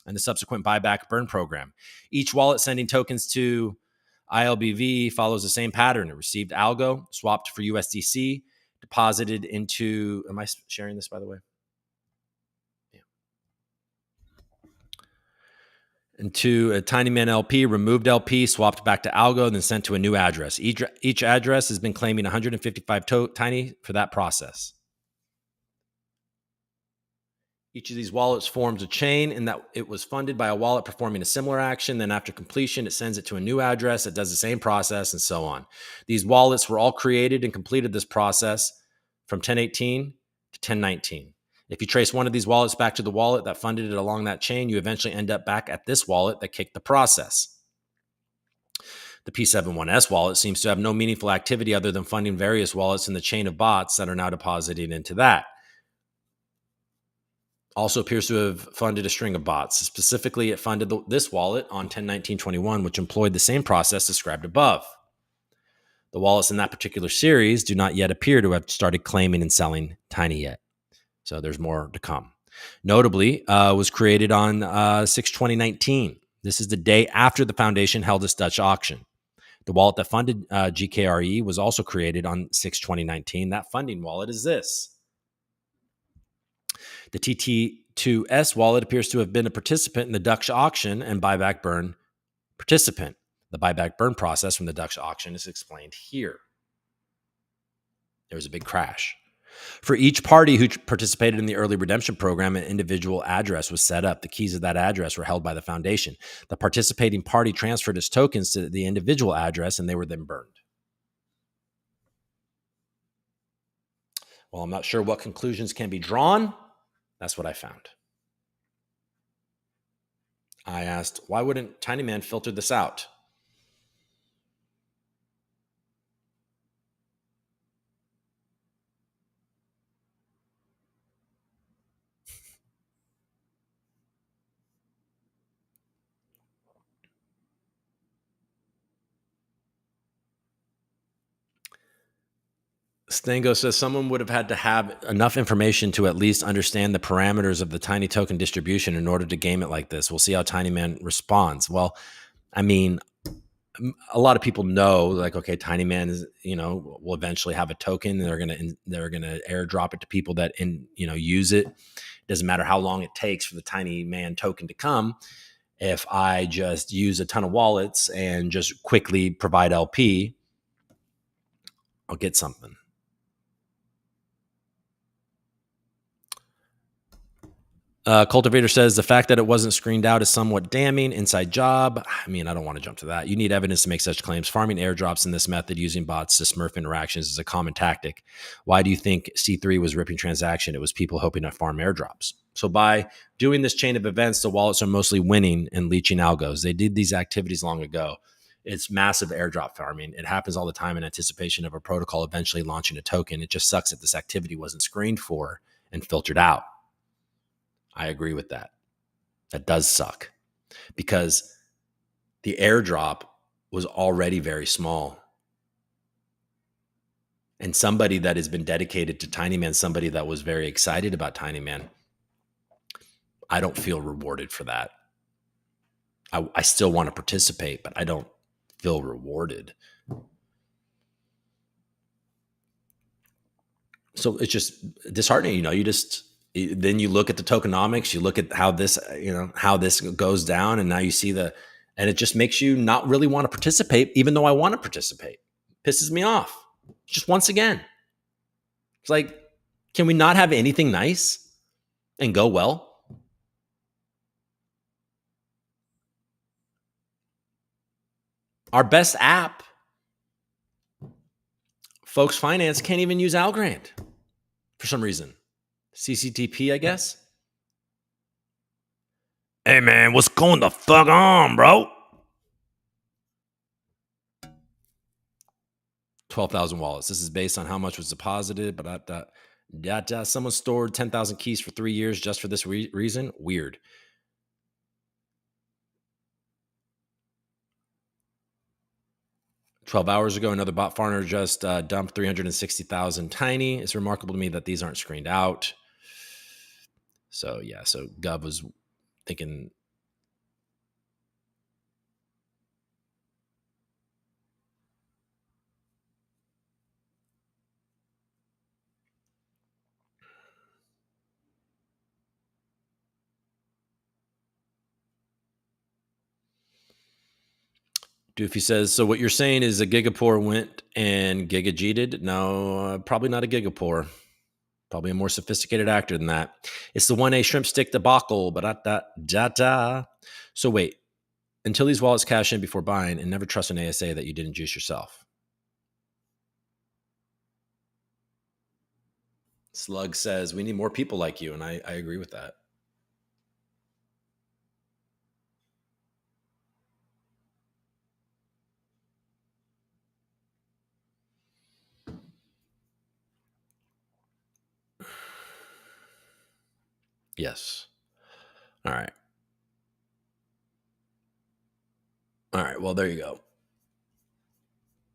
and the subsequent buyback burn program. Each wallet sending tokens to ILBV follows the same pattern. It received Algo, swapped for USDC, deposited into, am I sharing this, by the way? Yeah. Into a TinyMan LP, removed LP, swapped back to Algo, and then sent to a new address. Each address has been claiming 155 Tiny for that process. Each of these wallets forms a chain in that it was funded by a wallet performing a similar action. Then after completion, it sends it to a new address that does the same process and so on. These wallets were all created and completed this process from 1018 to 1019. If you trace one of these wallets back to the wallet that funded it along that chain, you eventually end up back at this wallet that kicked the process. The P71S wallet seems to have no meaningful activity other than funding various wallets in the chain of bots that are now depositing into that. Also appears to have funded a string of bots. Specifically, it funded this wallet on 10/19/21, which employed the same process described above. The wallets in that particular series do not yet appear to have started claiming and selling Tiny yet. So there's more to come. Notably, was created on 6/20/19. This is the day after the foundation held its Dutch auction. The wallet that funded GKRE was also created on 6/20/19. That funding wallet is this. The TT2S wallet appears to have been a participant in the Dutch auction and buyback burn participant. The buyback burn process from the Dutch auction is explained here. There was a big crash. For each party who participated in the early redemption program, an individual address was set up. The keys of that address were held by the foundation. The participating party transferred its tokens to the individual address, and they were then burned. Well, I'm not sure what conclusions can be drawn. That's what I found. I asked, why wouldn't TinyMan filter this out? Stango says someone would have had to have enough information to at least understand the parameters of the tiny token distribution in order to game it like this. We'll see how TinyMan responds. Well, I mean, a lot of people know, like, okay, TinyMan is, will eventually have a token. They're gonna airdrop it to people that use it. It doesn't matter how long it takes for the TinyMan token to come. If I just use a ton of wallets and just quickly provide LP, I'll get something. Cultivator says the fact that it wasn't screened out is somewhat damning. Inside job. I mean, I don't want to jump to that. You need evidence to make such claims. Farming airdrops in this method using bots to smurf interactions is a common tactic. Why do you think C3 was ripping transaction? It was people hoping to farm airdrops. So by doing this chain of events, the wallets are mostly winning and leeching algos. They did these activities long ago. It's massive airdrop farming. It happens all the time in anticipation of a protocol eventually launching a token. It just sucks that this activity wasn't screened for and filtered out. I agree with that. That does suck because the airdrop was already very small. And somebody that has been dedicated to TinyMan, somebody that was very excited about TinyMan, I don't feel rewarded for that. I still want to participate, but I don't feel rewarded. So it's just disheartening. Then you look at the tokenomics, you look at how this goes down, and now you see and it just makes you not really want to participate, even though I want to participate. Pisses me off. Just once again. It's like, can we not have anything nice and go well? Our best app, Folks Finance, can't even use Algorand for some reason. CCTP, I guess. Hey, man, what's going the fuck on, bro? 12,000 wallets. This is based on how much was deposited, but someone stored 10,000 keys for 3 years just for this reason. Weird. 12 hours ago, another bot farmer just dumped 360,000 tiny. It's remarkable to me that these aren't screened out. So yeah, so Gov was thinking. Doofy says, so what you're saying is a Gigapore went and Giga G'd? No, probably not a Gigapore. Probably a more sophisticated actor than that. It's the 1A shrimp stick debacle. But So wait, until these wallets cash in before buying, and never trust an ASA that you didn't juice yourself. Slug says, we need more people like you. And I agree with that. Yes. All right. All right. Well, there you go.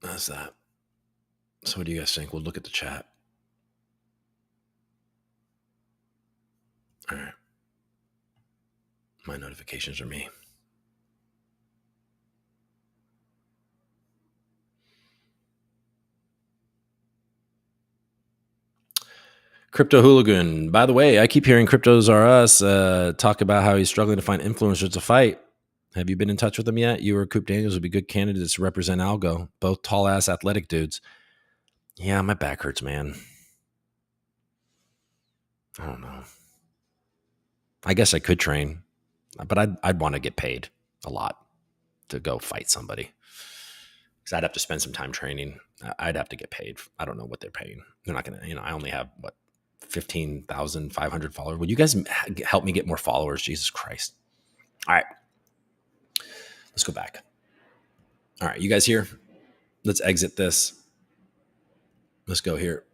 That's that. So what do you guys think? We'll look at the chat. All right. My notifications are me. Crypto Hooligan. By the way, I keep hearing Cryptos Are Us talk about how he's struggling to find influencers to fight. Have you been in touch with him yet? You or Coop Daniels would be good candidates to represent Algo. Both tall ass athletic dudes. Yeah, my back hurts, man. I don't know. I guess I could train, but I'd want to get paid a lot to go fight somebody. Because I'd have to spend some time training. I'd have to get paid. I don't know what they're paying. They're not going to, I only have 15,500 followers. Would you guys help me get more followers? Jesus Christ. All right. Let's go back. All right. You guys here? Let's exit this. Let's go here.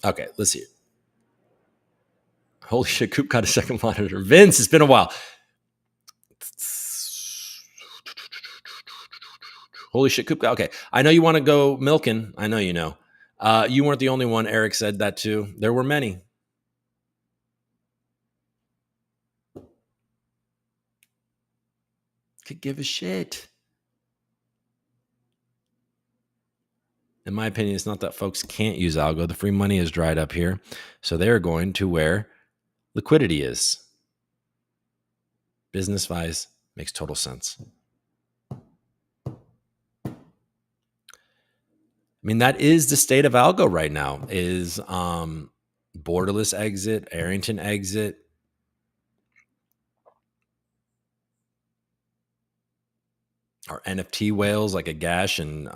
Okay. Let's see. Holy shit. Coop got a second monitor. Vince, it's been a while. Holy shit. Coop. Okay. I know you want to go milking. I know you know. You weren't the only one. Eric said that too. There were many. Could give a shit. In my opinion, it's not that folks can't use algo. The free money is dried up here. So they're going to where liquidity is. Business wise, makes total sense. I mean, that is the state of algo right now is Borderless exit, Arrington exit. Our NFT whales like a Gash and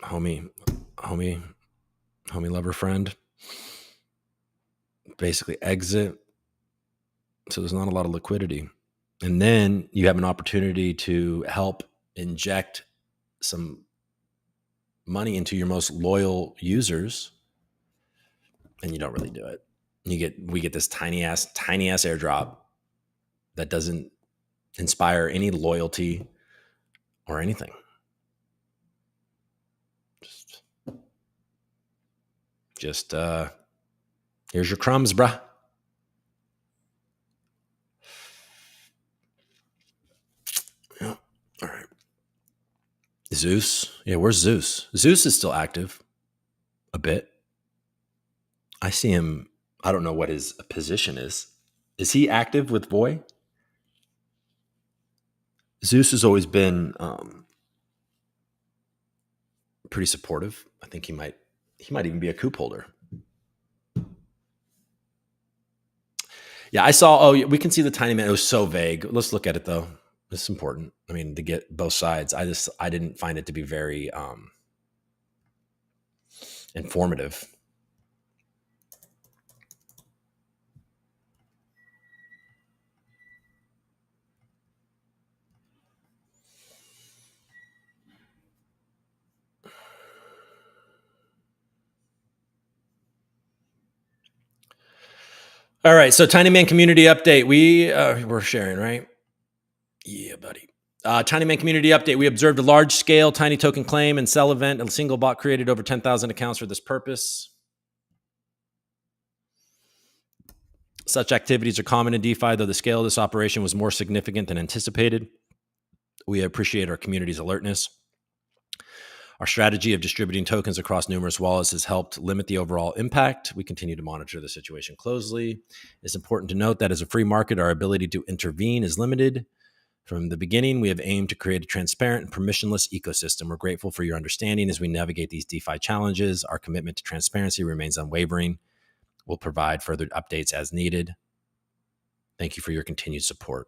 homie lover friend basically exit. So there's not a lot of liquidity. And then you have an opportunity to help inject some money into your most loyal users, and you don't really do it. We get this tiny ass airdrop that doesn't inspire any loyalty or anything. Just here's your crumbs, bruh. Yeah. All right. Zeus. Yeah, where's Zeus? Zeus is still active a bit. I see him. I don't know what his position is. Is he active with Voy? Zeus has always been pretty supportive. I think he might even be a coup holder. Yeah, I saw. Oh, we can see the tiny man. It was so vague. Let's look at it though. It's important. I mean, to get both sides. I didn't find it to be very informative. All right, so Tiny Man community update. We're sharing, right? Yeah, buddy. Tiny Man community update. We observed a large-scale tiny token claim and sell event. A single bot created over 10,000 accounts for this purpose. Such activities are common in DeFi, though the scale of this operation was more significant than anticipated. We appreciate our community's alertness. Our strategy of distributing tokens across numerous wallets has helped limit the overall impact. We continue to monitor the situation closely. It's important to note that as a free market, our ability to intervene is limited. From the beginning, we have aimed to create a transparent and permissionless ecosystem. We're grateful for your understanding as we navigate these DeFi challenges. Our commitment to transparency remains unwavering. We'll provide further updates as needed. Thank you for your continued support.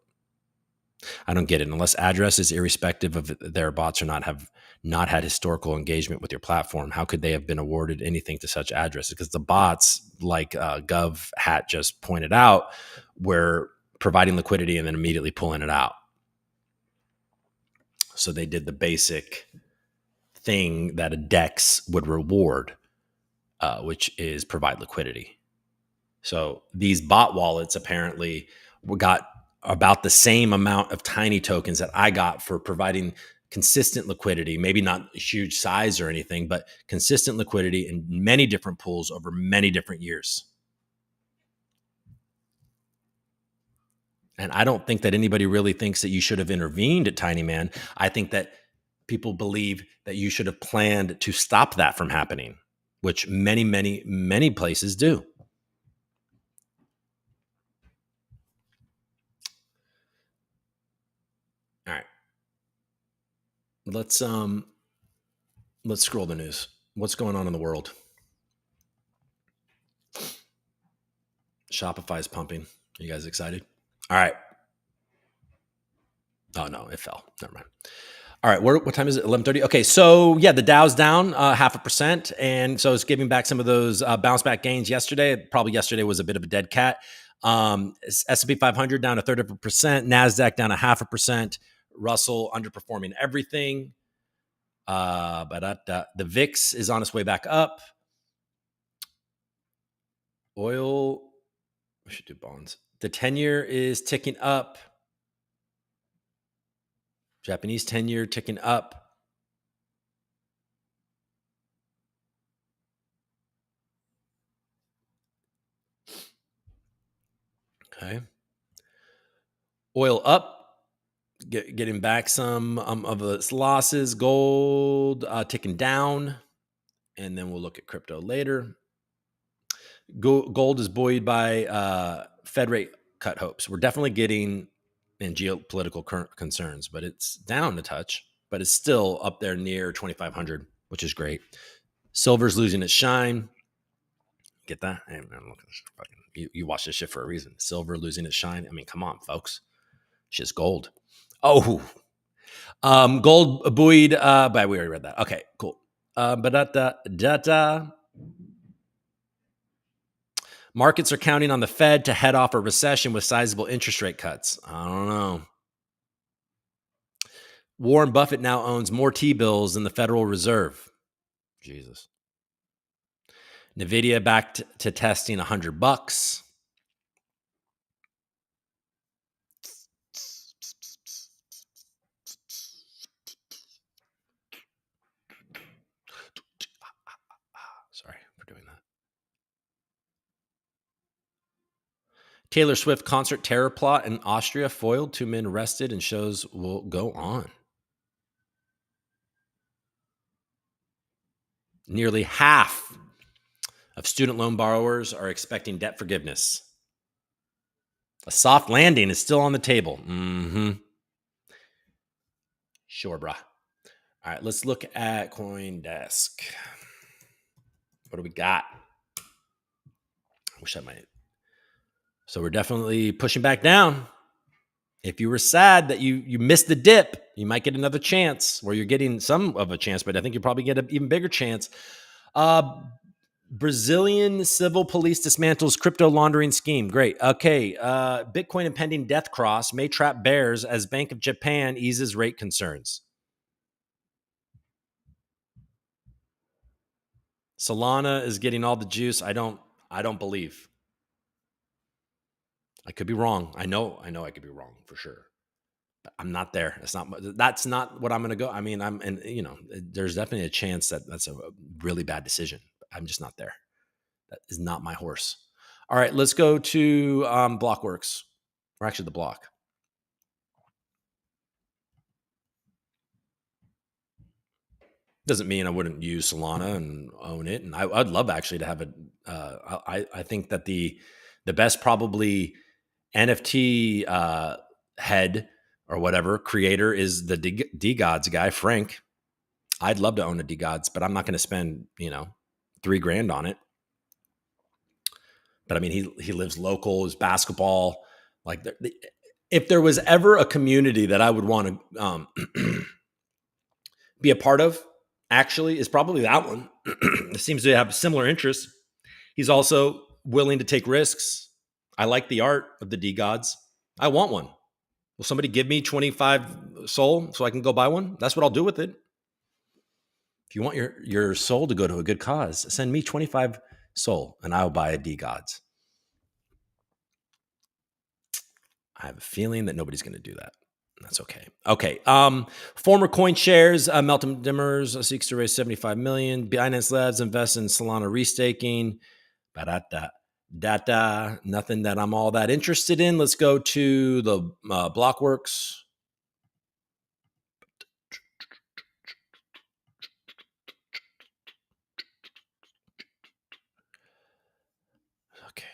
I don't get it. Unless addresses, irrespective of their bots or not, have not had historical engagement with your platform, how could they have been awarded anything to such addresses? Because the bots, like GovHat just pointed out, were providing liquidity and then immediately pulling it out. So they did the basic thing that a DEX would reward, which is provide liquidity. So these bot wallets apparently got about the same amount of tiny tokens that I got for providing consistent liquidity, maybe not huge size or anything, but consistent liquidity in many different pools over many different years. And I don't think that anybody really thinks that you should have intervened at Tiny Man. I think that people believe that you should have planned to stop that from happening, which many, many, many places do. All right. Let's scroll the news. What's going on in the world? Shopify is pumping. Are you guys excited? All right. Oh no, it fell. Never mind. All right, what time is it? 11:30. Okay, so yeah, the Dow's down 0.5%, and so it's giving back some of those bounce back gains yesterday. Probably yesterday was a bit of a dead cat. S&P 500 down 1/3%, Nasdaq down 0.5%, Russell underperforming everything. But the VIX is on its way back up. Oil, we should do bonds. The 10-year is ticking up. Japanese 10-year ticking up. Okay. Oil up, getting back some of its losses. Gold ticking down. And then we'll look at crypto later. Gold is buoyed by Fed rate cut hopes. We're definitely getting in geopolitical concerns, but it's down a touch, but it's still up there near 2,500, which is great. Silver's losing its shine. Get that? Hey, man, look at this. You watch this shit for a reason. Silver losing its shine. I mean, come on, folks. Shit's gold. Oh, gold buoyed by, we already read that. Okay, cool. Markets are counting on the Fed to head off a recession with sizable interest rate cuts. I don't know. Warren Buffett now owns more T-bills than the Federal Reserve. Jesus. Nvidia back to testing $100. Sorry for doing that. Taylor Swift concert terror plot in Austria foiled. 2 men arrested and shows will go on. Nearly half of student loan borrowers are expecting debt forgiveness. A soft landing is still on the table. Sure, brah. All right, let's look at CoinDesk. What do we got? I wish I might. So we're definitely pushing back down. If you were sad that you missed the dip, you might get another chance where you're getting some of a chance, but I think you'll probably get an even bigger chance. Brazilian civil police dismantles crypto laundering scheme. Great. Okay. Bitcoin impending death cross may trap bears as Bank of Japan eases rate concerns. Solana is getting all the juice. I don't believe. I could be wrong. I know I could be wrong for sure. I'm not there. That's not what I'm going to go. I mean, and there's definitely a chance that that's a really bad decision. I'm just not there. That is not my horse. All right, let's go to Blockworks, or actually the block. Doesn't mean I wouldn't use Solana and own it, and I'd love actually to have a. I think that the best probably NFT head or whatever creator is the DeGods guy, Frank. I'd love to own a DeGods, but I'm not going to spend $3,000 on it. But I mean, he lives local. His basketball, like if there was ever a community that I would want to be a part of, actually, is probably that one. It seems to have similar interests. He's also willing to take risks. I like the art of the DeGods. I want one. Will somebody give me 25 SOL so I can go buy one? That's what I'll do with it. If you want your soul to go to a good cause, send me 25 SOL and I'll buy a DeGods. I have a feeling that nobody's going to do that. That's okay. Okay. Former coin shares, Melton Dimmers seeks to raise 75 million. Binance Labs invests in Solana restaking. Data. Nothing that I'm all that interested in. Let's go to the Blockworks. Okay.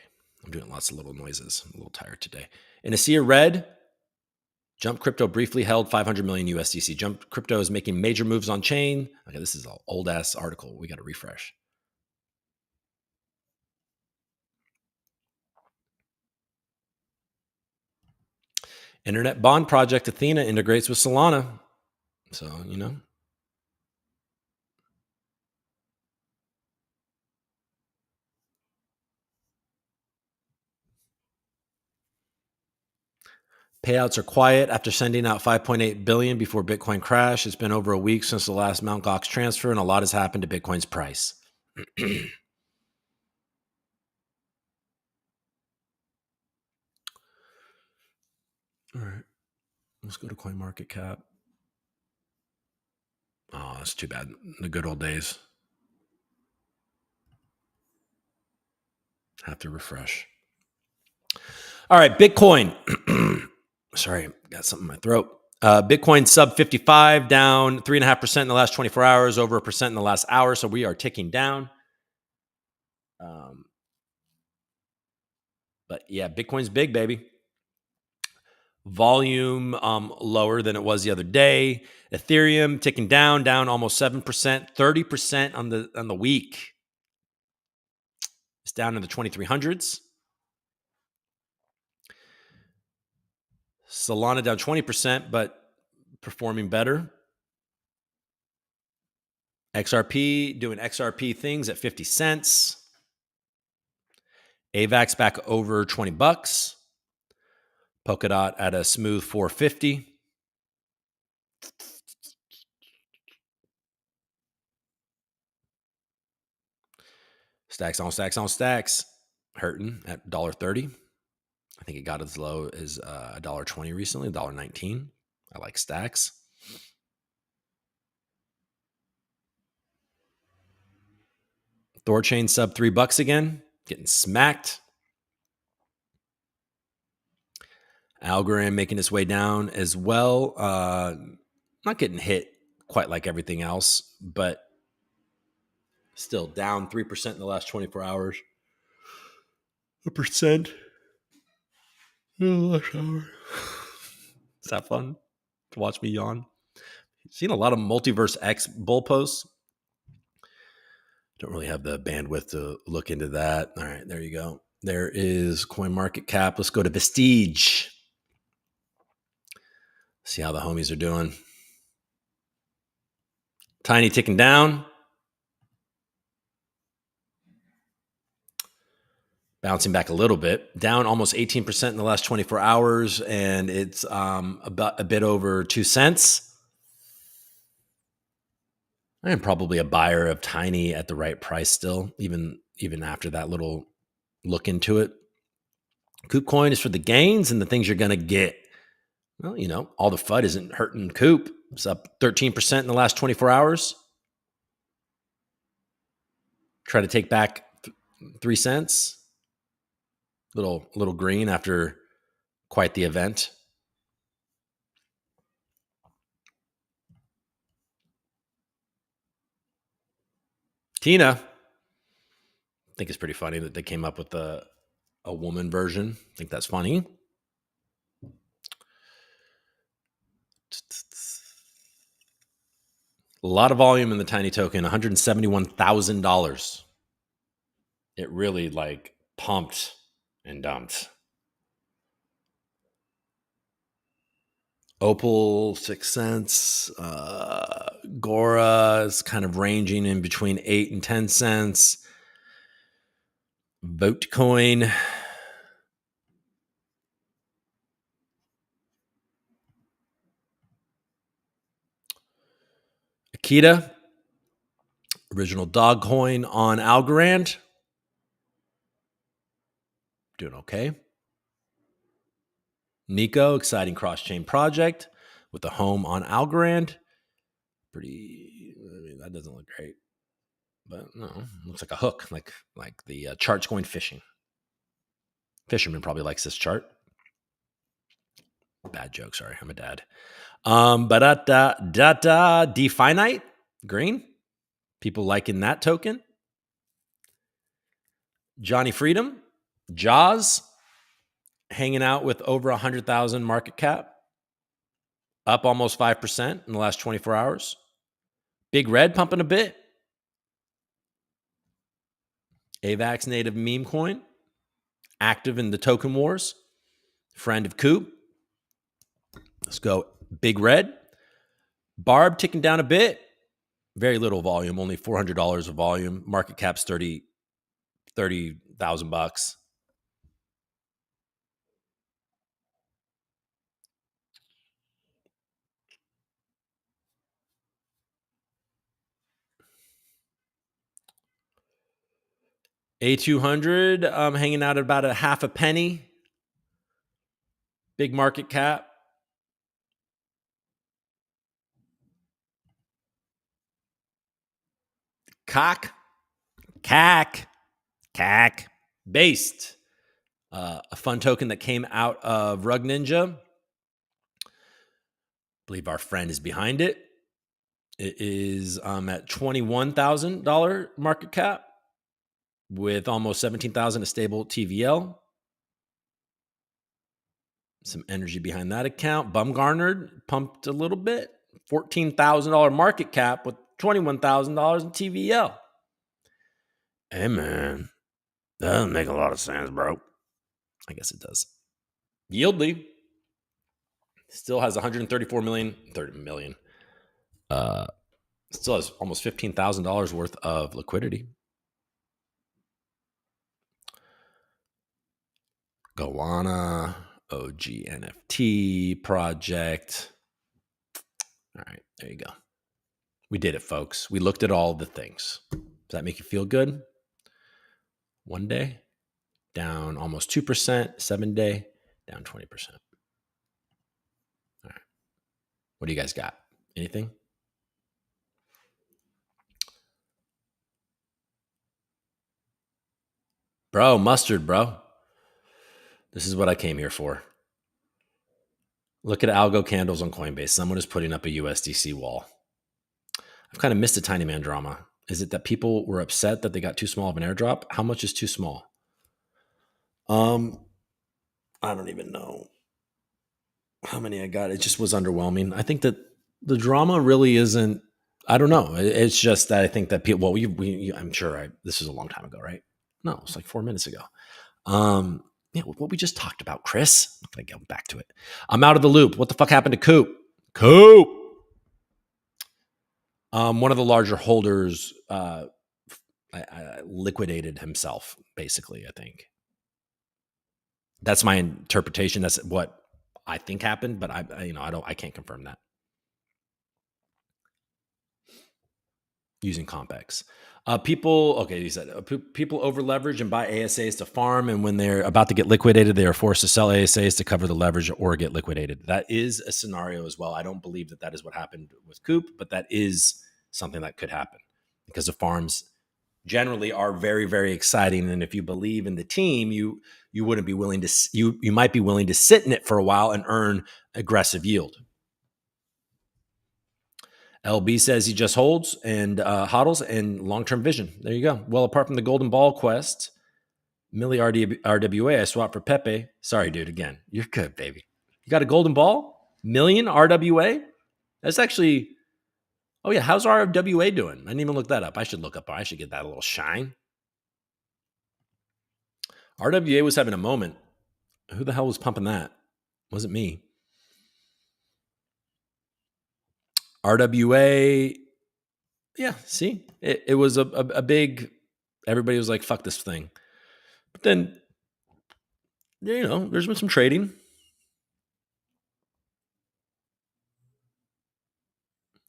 I'm doing lots of little noises. I'm a little tired today. In a sea of red, Jump Crypto briefly held 500 million USDC. Jump Crypto is making major moves on chain. Okay, this is an old ass article. We got to refresh. Internet bond project Athena integrates with Solana. So, payouts are quiet after sending out 5.8 billion before Bitcoin crash. It's been over a week since the last Mt. Gox transfer, and a lot has happened to Bitcoin's price. All right, let's go to CoinMarketCap. Oh, that's too bad. The good old days. Have to refresh. All right, Bitcoin. Sorry, got something in my throat. Bitcoin sub 55, down 3.5% in the last 24 hours, over 1% in the last hour. So we are ticking down. But yeah, Bitcoin's big, baby. Volume lower than it was the other day. Ethereum ticking down almost 7%, 30% on the week. It's down in the 2300s. Solana down 20%, but performing better. XRP doing XRP things at 50 cents. AVAX back over $20. Polkadot at a smooth 450. Stacks on stacks. Hurting at $1.30. I think it got as low as $1.20 recently, $1.19. I like stacks. Thorchain sub $3 again, getting smacked. Algorand making its way down as well. Not getting hit quite like everything else, but still down 3% in the last 24 hours. 1% in the last hour. Is that fun to watch me yawn? Seen a lot of Multiverse X bull posts. Don't really have the bandwidth to look into that. All right, there you go. There is CoinMarketCap. Let's go to Vestige. See how the homies are doing. Tiny ticking down. Bouncing back a little bit. Down almost 18% in the last 24 hours, and it's about a bit over 2 cents. I am probably a buyer of Tiny at the right price still, even after that little look into it. KuCoin is for the gains and the things you're going to get. Well, all the FUD isn't hurting Coop. It's up 13% in the last 24 hours. Try to take back 3 cents. Little green after quite the event. Tina, I think it's pretty funny that they came up with a woman version. I think that's funny. A lot of volume in the tiny token, $171,000. It really pumped and dumped. Opal, 6 cents. Gora is kind of ranging in between 8 and 10 cents. Votecoin. Akita, original dog coin on Algorand. Doing okay. Nico, exciting cross-chain project with a home on Algorand. That doesn't look great. But no, looks like a hook, like the chart's going fishing. Fisherman probably likes this chart. Bad joke, sorry, I'm a dad. Definite, green. People liking that token. Johnny Freedom, Jaws, hanging out with over 100,000 market cap, up almost 5% in the last 24 hours. Big Red pumping a bit. AVAX native meme coin, active in the token wars. Friend of Coop. Let's go Big Red. Barb ticking down a bit. Very little volume, only $400 of volume. Market cap's $30,000. A200 hanging out at about a half a penny. Big market cap. CAC. Based. A fun token that came out of Rug Ninja. I believe our friend is behind it. It is at $21,000 market cap with almost 17,000 a stable TVL. Some energy behind that account. Bumgarnered pumped a little bit. $14,000 market cap with $21,000 in TVL. Hey, man. That doesn't make a lot of sense, bro. I guess it does. Yieldly still has 134 million, 30 million. Still has almost $15,000 worth of liquidity. Goanna, OG NFT project. All right, there you go. We did it, folks. We looked at all the things. Does that make you feel good? One day, down almost 2%. 7 day, down 20%. All right. What do you guys got? Anything? Bro, mustard, bro. This is what I came here for. Look at algo candles on Coinbase. Someone is putting up a USDC wall. I've kind of missed a tiny man drama. Is it that people were upset that they got too small of an airdrop? How much is too small? I don't even know how many I got. It just was underwhelming. I think that the drama really isn't. I don't know. It's just that I think that people. Well, I'm sure. This was a long time ago, right? No, it's like 4 minutes ago. Yeah, what we just talked about, Chris. I'm gonna go back to it. I'm out of the loop. What the fuck happened to Coop? One of the larger holders liquidated himself, basically. I think that's my interpretation. That's what I think happened, but I can't confirm that. Using Compex. People, okay, he said people over leverage and buy ASAs to farm, and when they're about to get liquidated, they are forced to sell ASAs to cover the leverage or get liquidated. That is a scenario as well. I don't believe that that is what happened with Coop, but that is something that could happen because the farms generally are very, very exciting. And if you believe in the team, you wouldn't be willing to you might be willing to sit in it for a while and earn aggressive yield. LB says he just holds and hodls and long-term vision. There you go. Well, apart from the golden ball quest, Millie RWA, I swapped for Pepe. Sorry, dude. Again, you're good, baby. You got a golden ball? Million RWA? That's actually. Oh yeah, how's RWA doing? I didn't even look that up. I should look up. I should get that a little shine. RWA was having a moment. Who the hell was pumping that? Wasn't me. RWA. Yeah, see, it was a big. Everybody was like, "Fuck this thing," but then there's been some trading.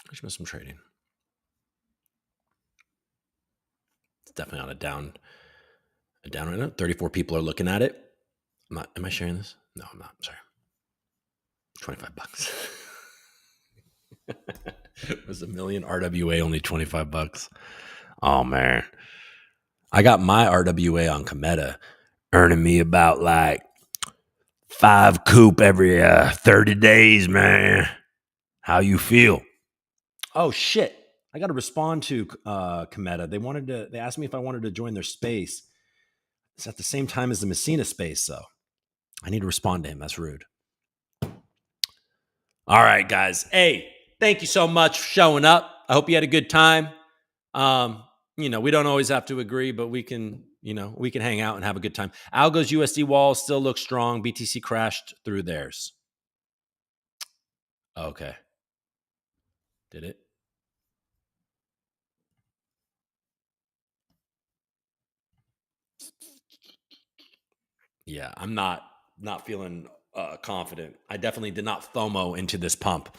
There's been some trading. It's definitely on a down right now. 34 people are looking at it. Am I sharing this? No, I'm not. I'm sorry. $25. It was a million RWA, only $25. Oh man. I got my RWA on Cometa earning me about like 5 coop every 30 days, man. How you feel? Oh shit. I got to respond to Cometa. They asked me if I wanted to join their space. It's at the same time as the Messina space, so I need to respond to him. That's rude. All right, guys. Hey, thank you so much for showing up. I hope you had a good time. We don't always have to agree, but we can hang out and have a good time. Algo's USD wall still looks strong. BTC crashed through theirs. Okay. Did it? Yeah, I'm not feeling confident. I definitely did not FOMO into this pump.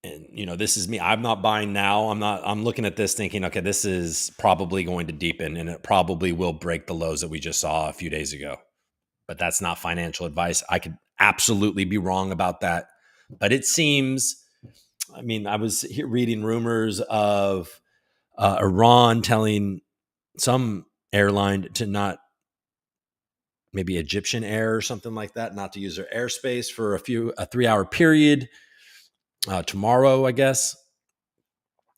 And this is me. I'm not buying now. I'm looking at this thinking, okay, this is probably going to deepen and it probably will break the lows that we just saw a few days ago. But that's not financial advice. I could absolutely be wrong about that. But it seems, I was reading rumors of Iran telling some airline to not, maybe Egyptian Air or something like that, not to use their airspace for a 3-hour period tomorrow, I guess.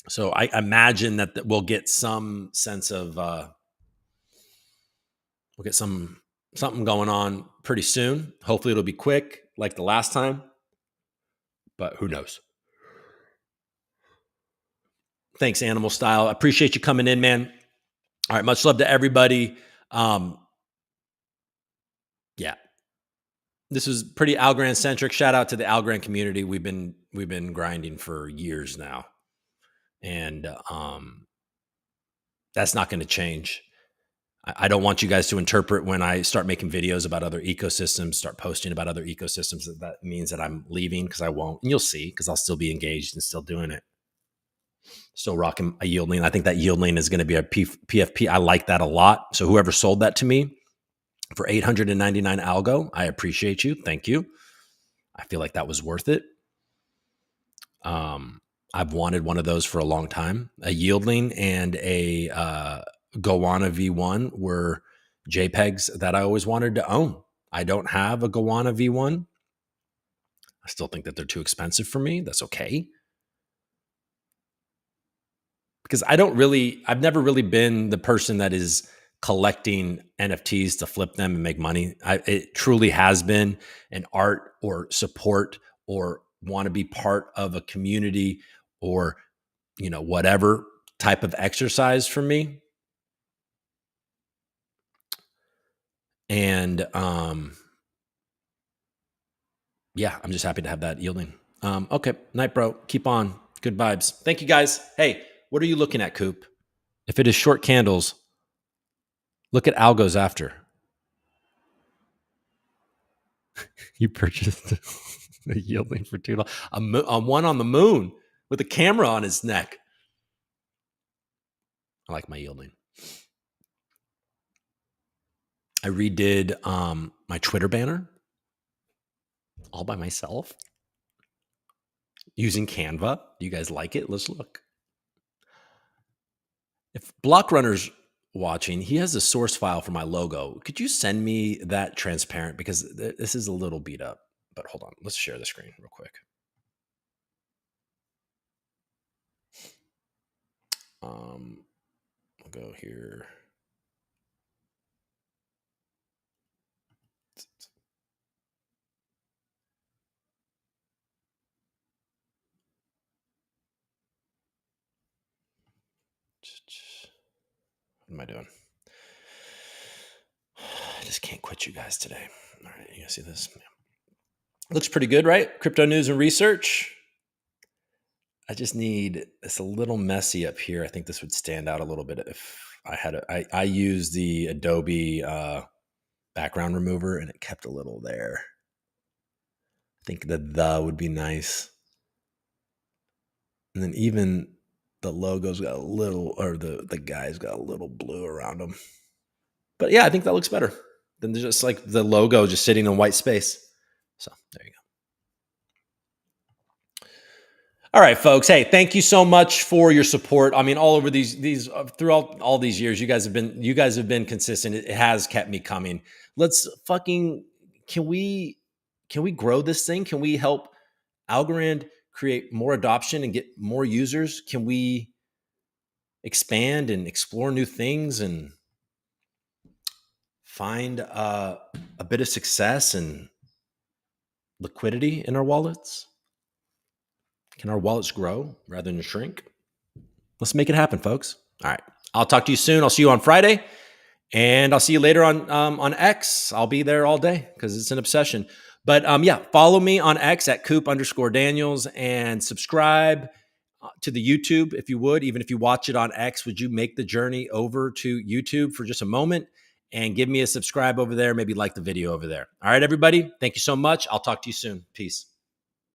So I imagine that we'll get some sense of we'll get something going on pretty soon. Hopefully it'll be quick like the last time, but who knows? Thanks, Animal Style. I appreciate you coming in, man. All right, much love to everybody. Yeah, this was pretty Algorand centric. Shout out to the Algorand community. We've been grinding for years now, and that's not going to change. I don't want you guys to interpret when I start making videos about other ecosystems, start posting about other ecosystems, that means that I'm leaving, because I won't. And you'll see, because I'll still be engaged and still doing it. Still rocking a yield lane. I think that yield lane is going to be a PFP. I like that a lot. So whoever sold that to me for 899 algo, I appreciate you. Thank you. I feel like that was worth it. I've wanted one of those for a long time. A yieldling and a Goanna V1 were JPEGs that I always wanted to own. I don't have a Goanna V1. I still think that they're too expensive for me. That's okay. Because I've never really been the person that is collecting NFTs to flip them and make money. It truly has been an art or support or want to be part of a community or, whatever type of exercise for me. And, yeah, I'm just happy to have that yielding. Okay. Night, bro. Keep on. Good vibes. Thank you, guys. Hey, what are you looking at, Coop? If it is short candles, look at algos after. You purchased a yielding for $2. A one on the moon with a camera on his neck. I like my yielding. I redid my Twitter banner all by myself using Canva. Do you guys like it? Let's look. If Block Runner's watching, he has a source file for my logo. Could you send me that transparent? Because this is a little beat up. But hold on. Let's share the screen real quick. I'll go here. What am I doing? I just can't quit you guys today. All right, you guys see this? Looks pretty good, right? Crypto news and research. I just need, it's a little messy up here. I think this would stand out a little bit if I had I use the Adobe background remover and it kept a little there. I think the would be nice. And then even the logo's got a little, or the guy's got a little blue around them. But yeah, I think that looks better than just like the logo just sitting in white space. So there you go. All right, folks. Hey, thank you so much for your support. I mean, all over these throughout all these years, you guys have been consistent. It has kept me coming. Let's fucking can we grow this thing? Can we help Algorand create more adoption and get more users? Can we expand and explore new things and find a bit of success and liquidity in our wallets? Can our wallets grow rather than shrink? Let's make it happen, folks. All right. I'll talk to you soon. I'll see you on Friday, and I'll see you later on X. I'll be there all day because it's an obsession. But yeah, follow me on X at Coop_Daniels and subscribe to the YouTube if you would. Even if you watch it on X, would you make the journey over to YouTube for just a moment and give me a subscribe over there? Maybe like the video over there. All right, everybody. Thank you so much. I'll talk to you soon. Peace.